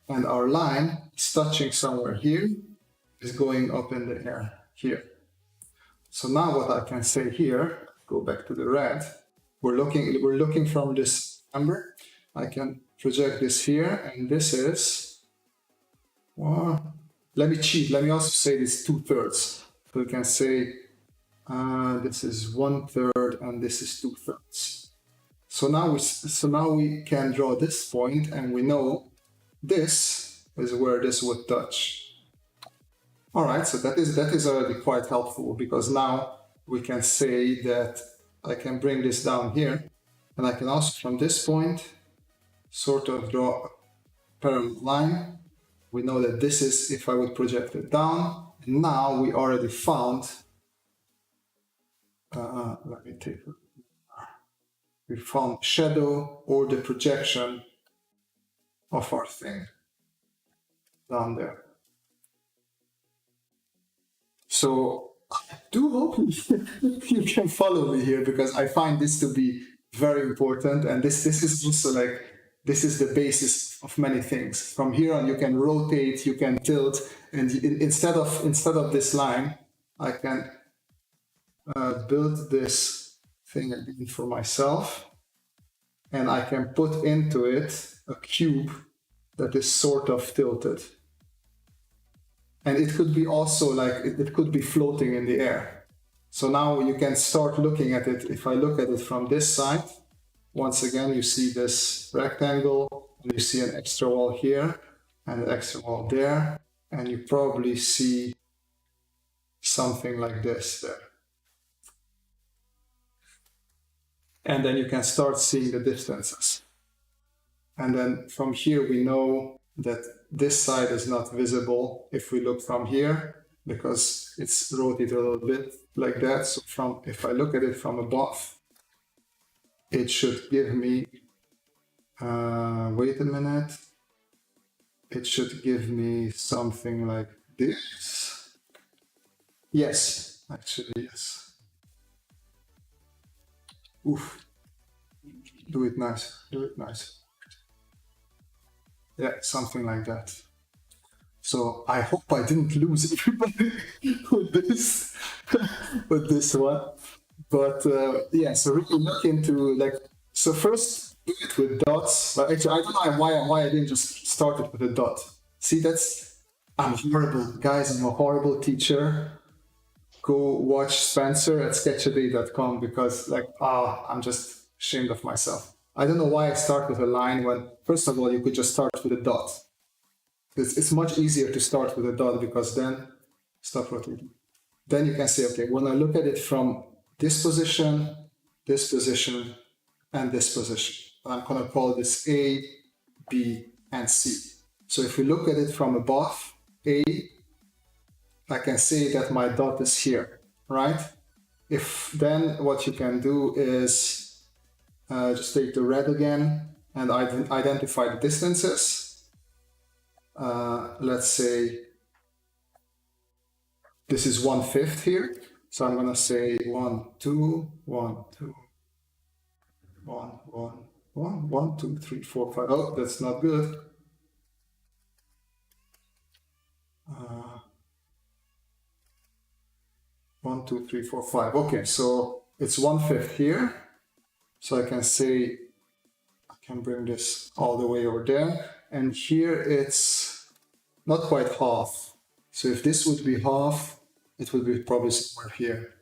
And our line is touching somewhere here, is going up in the air here. So now what I can say here, go back to the red, we're looking from this number. I can project this here, and this is, well, let me cheat. Let me also say this 2/3. So we can say this is 1/3 and this is 2/3. So now we can draw this point, and we know this is where this would touch. All right, so that is already quite helpful, because now we can say that I can bring this down here, and I can also from this point sort of draw a parallel line. We know that this is if I would project it down. And now we already found. Let me take it. We found shadow or the projection of our thing down there. So I do hope you can follow me here, because I find this to be very important, and this is also like, this is the basis of many things. From here on, you can rotate, you can tilt, and instead of this line, I can build this thing again for myself, and I can put into it a cube that is sort of tilted. And it could be also like, it could be floating in the air. So now you can start looking at it. If I look at it from this side, once again, you see this rectangle, and you see an extra wall here, and an extra wall there, and you probably see something like this there. And then you can start seeing the distances. And then from here, we know that this side is not visible if we look from here, because it's rotated a little bit like that. So if I look at it from above, it should give me, wait a minute, it should give me something like this. Yes, actually, yes. Oof. Do it nice, do it nice. Yeah, something like that. So I hope I didn't lose everybody with this one. But yeah, so really look into like, so first do it with dots. But actually, I don't know why I didn't just start it with a dot. See, I'm horrible, guys. I'm a horrible teacher. Go watch Spencer at sketchaday.com, because like, I'm just ashamed of myself. I don't know why I start with a line when, first of all, you could just start with a dot. It's much easier to start with a dot, because then, stop rotating. Then you can say, okay, when I look at it from this position, and this position, I'm going to call this A, B, and C. So if we look at it from above, A, I can say that my dot is here, right? If then what you can do is just take the red again and identify the distances. Let's say this is 1/5 here. So I'm going to say 1, 2, 1, 2, 1, 1, 1, 1, 2, 3, 4, 5. Oh, that's not good. 1, 2, 3, 4, 5. Okay, so it's 1/5 here. So I can say, I can bring this all the way over there. And here it's not quite half. So if this would be half, it would be probably somewhere here.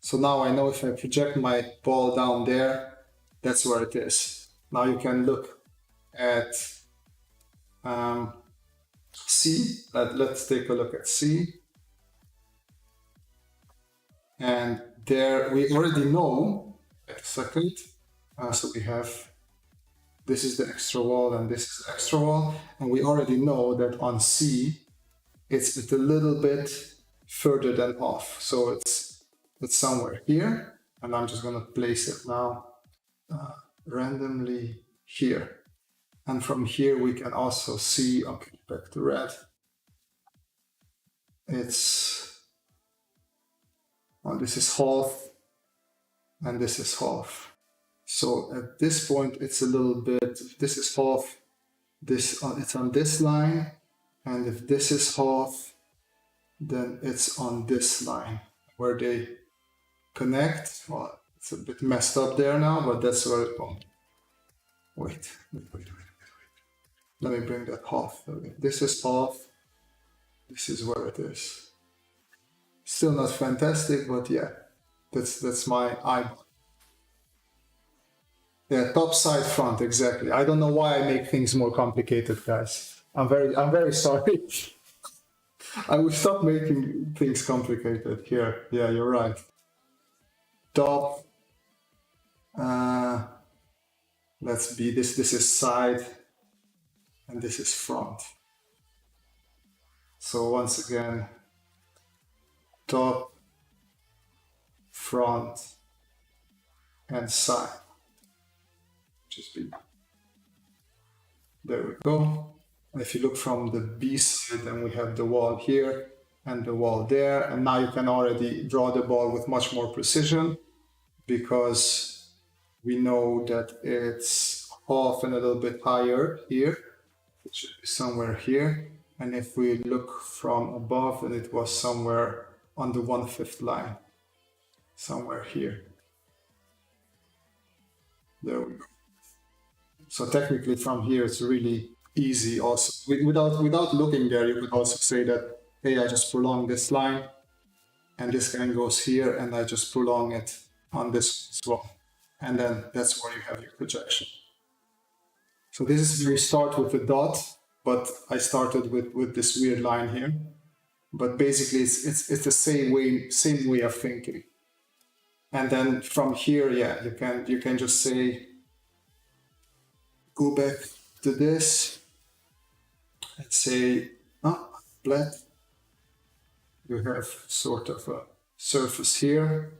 So now I know if I project my ball down there, that's where it is. Now you can look at C. Let's take a look at C. And there we already know, wait a second. So we have, this is the extra wall and this is the extra wall. And we already know that on C, it's a little bit further than off. So it's somewhere here. And I'm just going to place it now randomly here. And from here, we can also see, okay, back to red. It's, well, this is half and this is half. So at this point, it's a little bit, if this is half, it's on this line. And if this is half, then it's on this line where they connect. Well, it's a bit messed up there now, but that's where it goes. Wait. Let me bring that half. Okay. This is half. This is where it is. Still not fantastic, but yeah, that's my eyeball. Yeah, top, side, front, exactly. I don't know why I make things more complicated, guys. I'm very sorry. I will stop making things complicated here. Yeah, you're right. Top. Uh, let's be this. This is side, and this is front. So once again, top, front, and side. Just be. There we go. If you look from the B side, then we have the wall here and the wall there. And now you can already draw the ball with much more precision because we know that it's off and a little bit higher here. It should be somewhere here. And if we look from above, then it was somewhere on the 1/5 line, somewhere here. There we go. So technically from here, it's really easy also. Without looking there, you could also say that, hey, I just prolong this line and this line goes here and I just prolong it on this as well. And then that's where you have your projection. So this is where you start with the dot, but I started with this weird line here. But basically it's the same way of thinking. And then from here, yeah, you can just say, go back to this and say, flat. You have sort of a surface here.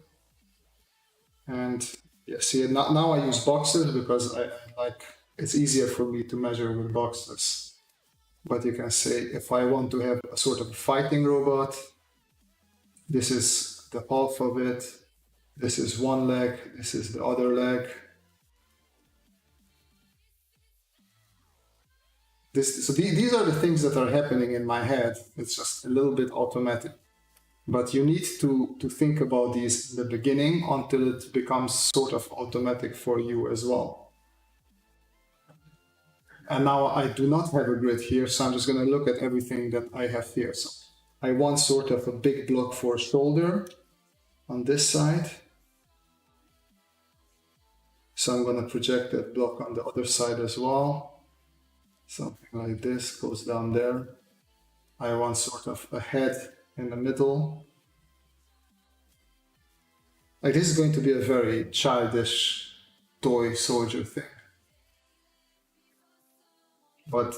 And yeah, see, now I use boxes because I like, it's easier for me to measure with boxes. But you can say, if I want to have a sort of fighting robot, this is the half of it. This is one leg, this is the other leg. So these are the things that are happening in my head. It's just a little bit automatic. But you need to think about these in the beginning until it becomes sort of automatic for you as well. And now I do not have a grid here, so I'm just going to look at everything that I have here. So I want sort of a big block for shoulder on this side. So I'm going to project that block on the other side as well. Something like this goes down there. I want sort of a head in the middle. Like this is going to be a very childish toy soldier thing. But,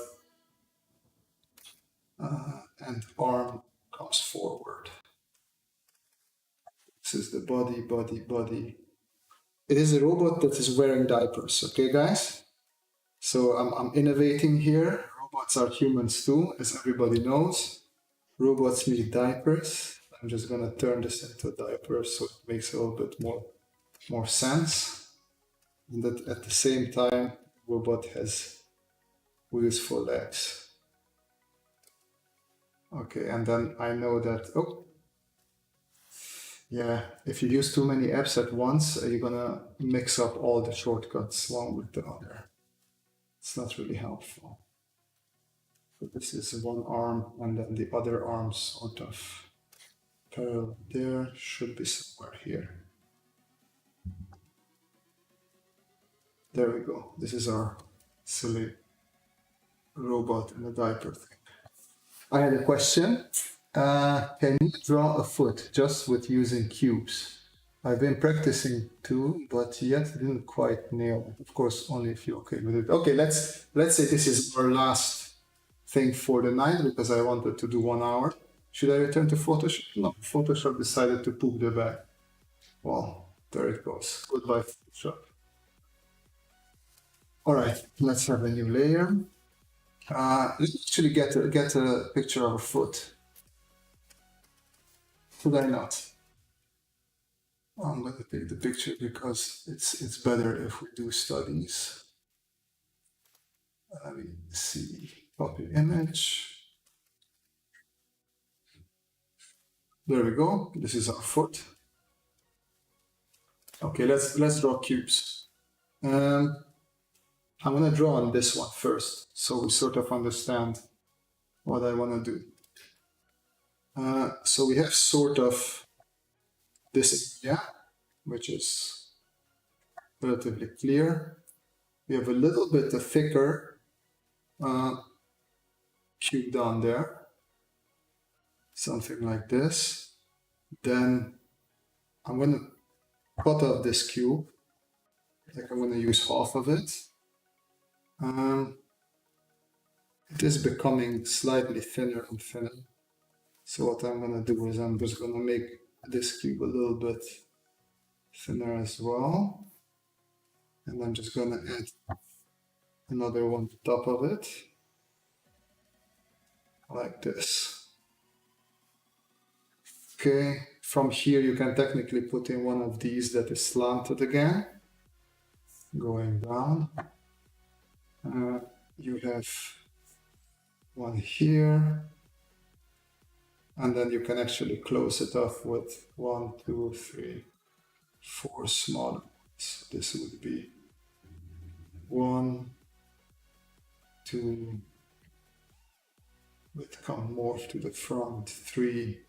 and arm comes forward. This is the body, body, body. It is a robot that is wearing diapers, okay guys? So I'm innovating here. Robots are humans too, as everybody knows. Robots need diapers. I'm just gonna turn this into a diaper so it makes a little bit more sense. And that at the same time, robot has wheels for legs. Okay, and then I know that, yeah, if you use too many apps at once, you're gonna mix up all the shortcuts one with the other. It's not really helpful. So this is one arm, and then the other arm sort of parallel there, should be somewhere here. There we go. This is our silly robot in a diaper thing. I had a question. Can you draw a foot just with using cubes? I've been practicing too, but yet didn't quite nail it. Of course, only if you're okay with it. Okay, let's say this is our last thing for the night because I wanted to do 1 hour. Should I return to Photoshop? No, Photoshop decided to poop the bed. Well, there it goes. Goodbye, Photoshop. All right, let's have a new layer. Let's actually get a picture of a foot. Should I not? I'm going to take the picture because it's better if we do studies. Let me see. Copy image. There we go. This is our foot. Okay, let's draw cubes. I'm going to draw on this one first, so we sort of understand what I want to do. So we have sort of this area, which is relatively clear. We have a little bit of thicker cube down there, something like this. Then I'm going to cut off this cube. Like I'm going to use half of it. It is becoming slightly thinner and thinner. So what I'm going to do is I'm just going to make this cube a little bit thinner as well. And I'm just going to add another one on top of it, like this. Okay, from here you can technically put in one of these that is slanted again, going down. You have one here, and then you can actually close it off with 1, 2, 3, 4 smaller ones. This would be 1, 2, would come more to the front, 3,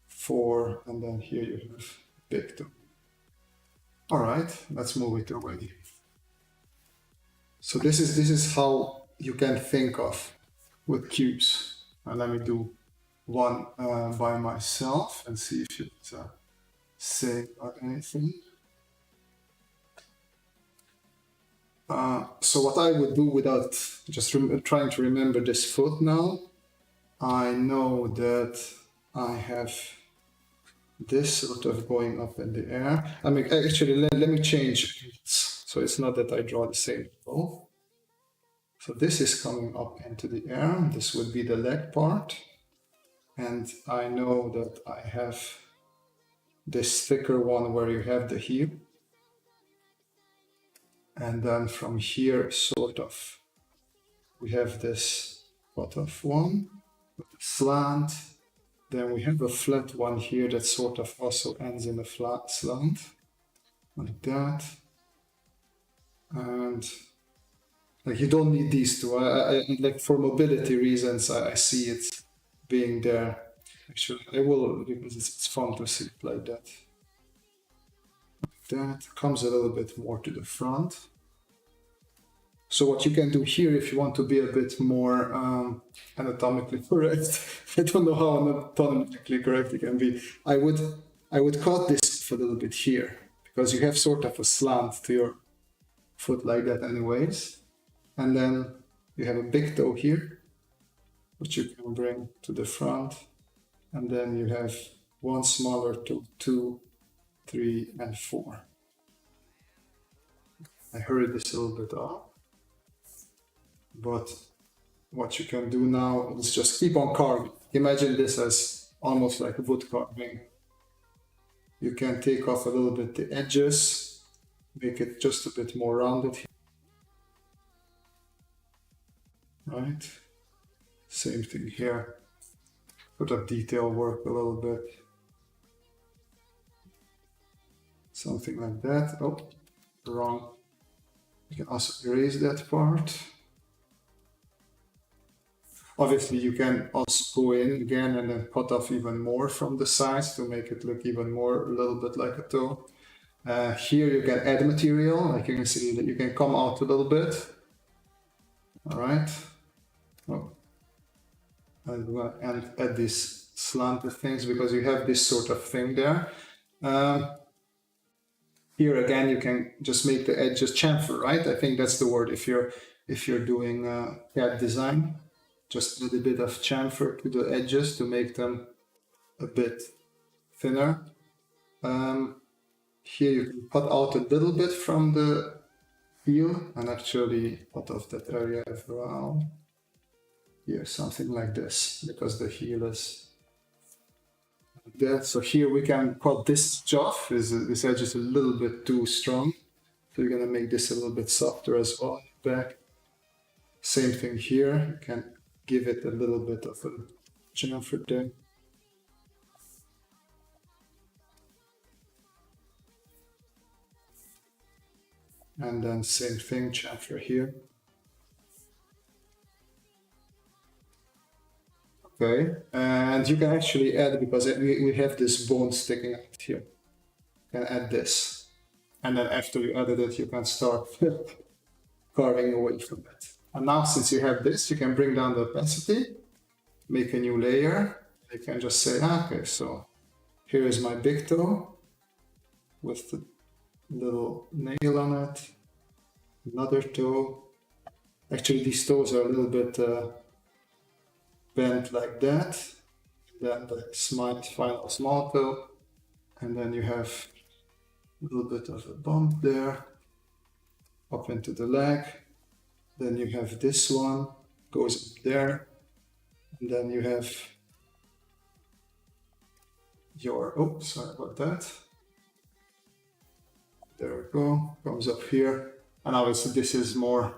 4, and then here you have big two. All right, let's move it away. So this is how you can think of with cubes. Let me do one by myself and see if it's say anything. So what I would do without just trying to remember this foot now, I know that I have this sort of going up in the air. I mean, actually, let me change it. So it's not that I draw the same bow. So this is coming up into the air. This would be the leg part. And I know that I have this thicker one where you have the heel. And then from here, sort of, we have this cut off one with a slant. Then we have a flat one here that sort of also ends in a flat slant, like that. And like you don't need these two. I like for mobility reasons, I see it being there. Actually, I will because it's fun to see it like that. That comes a little bit more to the front. So what you can do here, if you want to be a bit more anatomically correct, I don't know how anatomically correct it can be. I would cut this a little bit here because you have sort of a slant to your foot like that, anyways. And then you have a big toe here, which you can bring to the front, and then you have one smaller toe, 2, 3, and 4. I hurried this a little bit up. But what you can do now is just keep on carving. Imagine this as almost like a wood carving. You can take off a little bit the edges, make it just a bit more rounded here. Right? Same thing here. Put up detail work a little bit. Something like that. Oh, wrong. You can also erase that part. Obviously, you can also go in again and then cut off even more from the sides to make it look even more, a little bit like a toe. Here you can add material, like you can see that you can come out a little bit. All right. Oh. And add these slanted things because you have this sort of thing there. Here again, you can just make the edges chamfer, right? I think that's the word if you're doing CAD design. Just add a bit of chamfer to the edges to make them a bit thinner. Here you can cut out a little bit from the heel and actually cut off that area as well. Here, something like this, because the heel is like that. So here we can cut this off. This edge is a little bit too strong. So you're gonna make this a little bit softer as well. Back. Same thing here. You can give it a little bit of a chamfer there. And then same thing, chamfer here. Okay, and you can actually add, because we have this bone sticking out here. You can add this. And then after you added it, you can start carving away from it. And now since you have this, you can bring down the opacity, make a new layer. You can just say, okay, so here is my big toe with the little nail on it, another toe. Actually, these toes are a little bit bent like that. Then the final small toe. And then you have a little bit of a bump there, up into the leg. Then you have this one, goes up there. And then you have your, oh, sorry about that. There we go, comes up here. And obviously this is more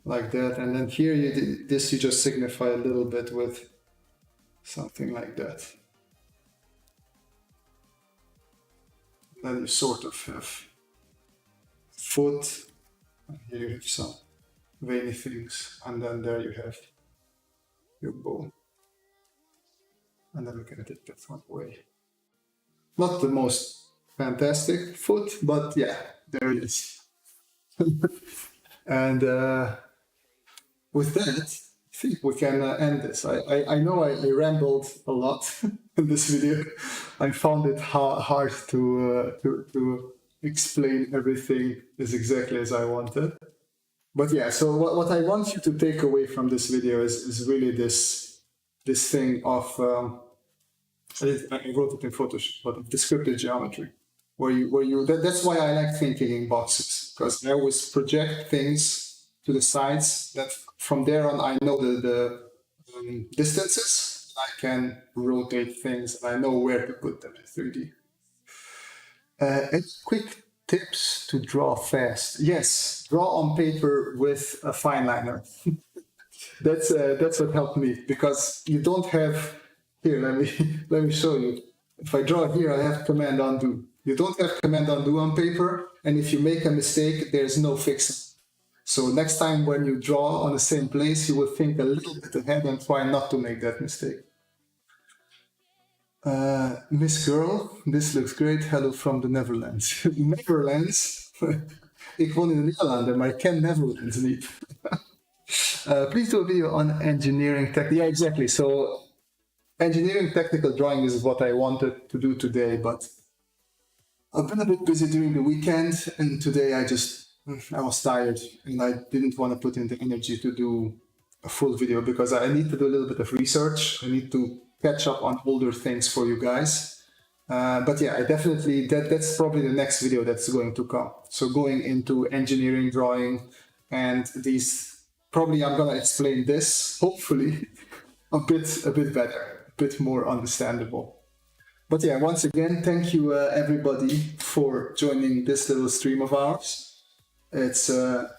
like that. And then here, you just signify a little bit with something like that. Then you sort of have foot, and here you have some veiny things, and then there you have your bone. And then we can take that one away. Not the most fantastic foot, but yeah, there it is. And with that, I think we can end this. I know I rambled a lot in this video. I found it hard to explain everything as exactly as I wanted. But yeah, so what I want you to take away from this video is really this thing of I wrote it in Photoshop, but of descriptive geometry, that's why I like thinking in boxes, because I always project things to the sides that from there on I know the distances. I can rotate things and I know where to put them in 3D. Any quick tips to draw fast? Yes, draw on paper with a fine liner. That's what helped me, because you don't have here. Let me show you. If I draw here, I have Command Undo. You don't have Command Undo on paper, and if you make a mistake, there's no fixing. So next time when you draw on the same place, you will think a little bit ahead and try not to make that mistake. Miss Girl, this looks great. Hello from the Netherlands. Netherlands? Ik woon in de Nederlanden, maar ik ken Netherlands niet. Please do a video on engineering tech. Yeah, exactly. So engineering technical drawing is what I wanted to do today, but I've been a bit busy during the weekend, and today I was tired and I didn't want to put in the energy to do a full video, because I need to do a little bit of research. I need to catch up on older things for you guys. But yeah, I definitely, that's probably the next video that's going to come. So going into engineering drawing, and these, probably I'm going to explain this, hopefully, a bit better, a bit more understandable. But yeah, once again, thank you everybody for joining this little stream of ours. It's a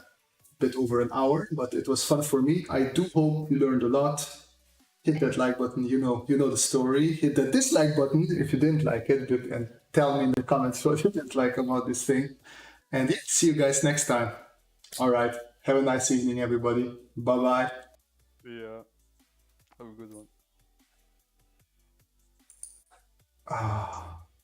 bit over an hour, but it was fun for me. I do hope you learned a lot. Hit that like button, you know the story. Hit the dislike button if you didn't like it, and tell me in the comments what you didn't like about this thing. And yeah, see you guys next time. All right, have a nice evening, everybody. Bye-bye. Yeah, have a good one. Ah.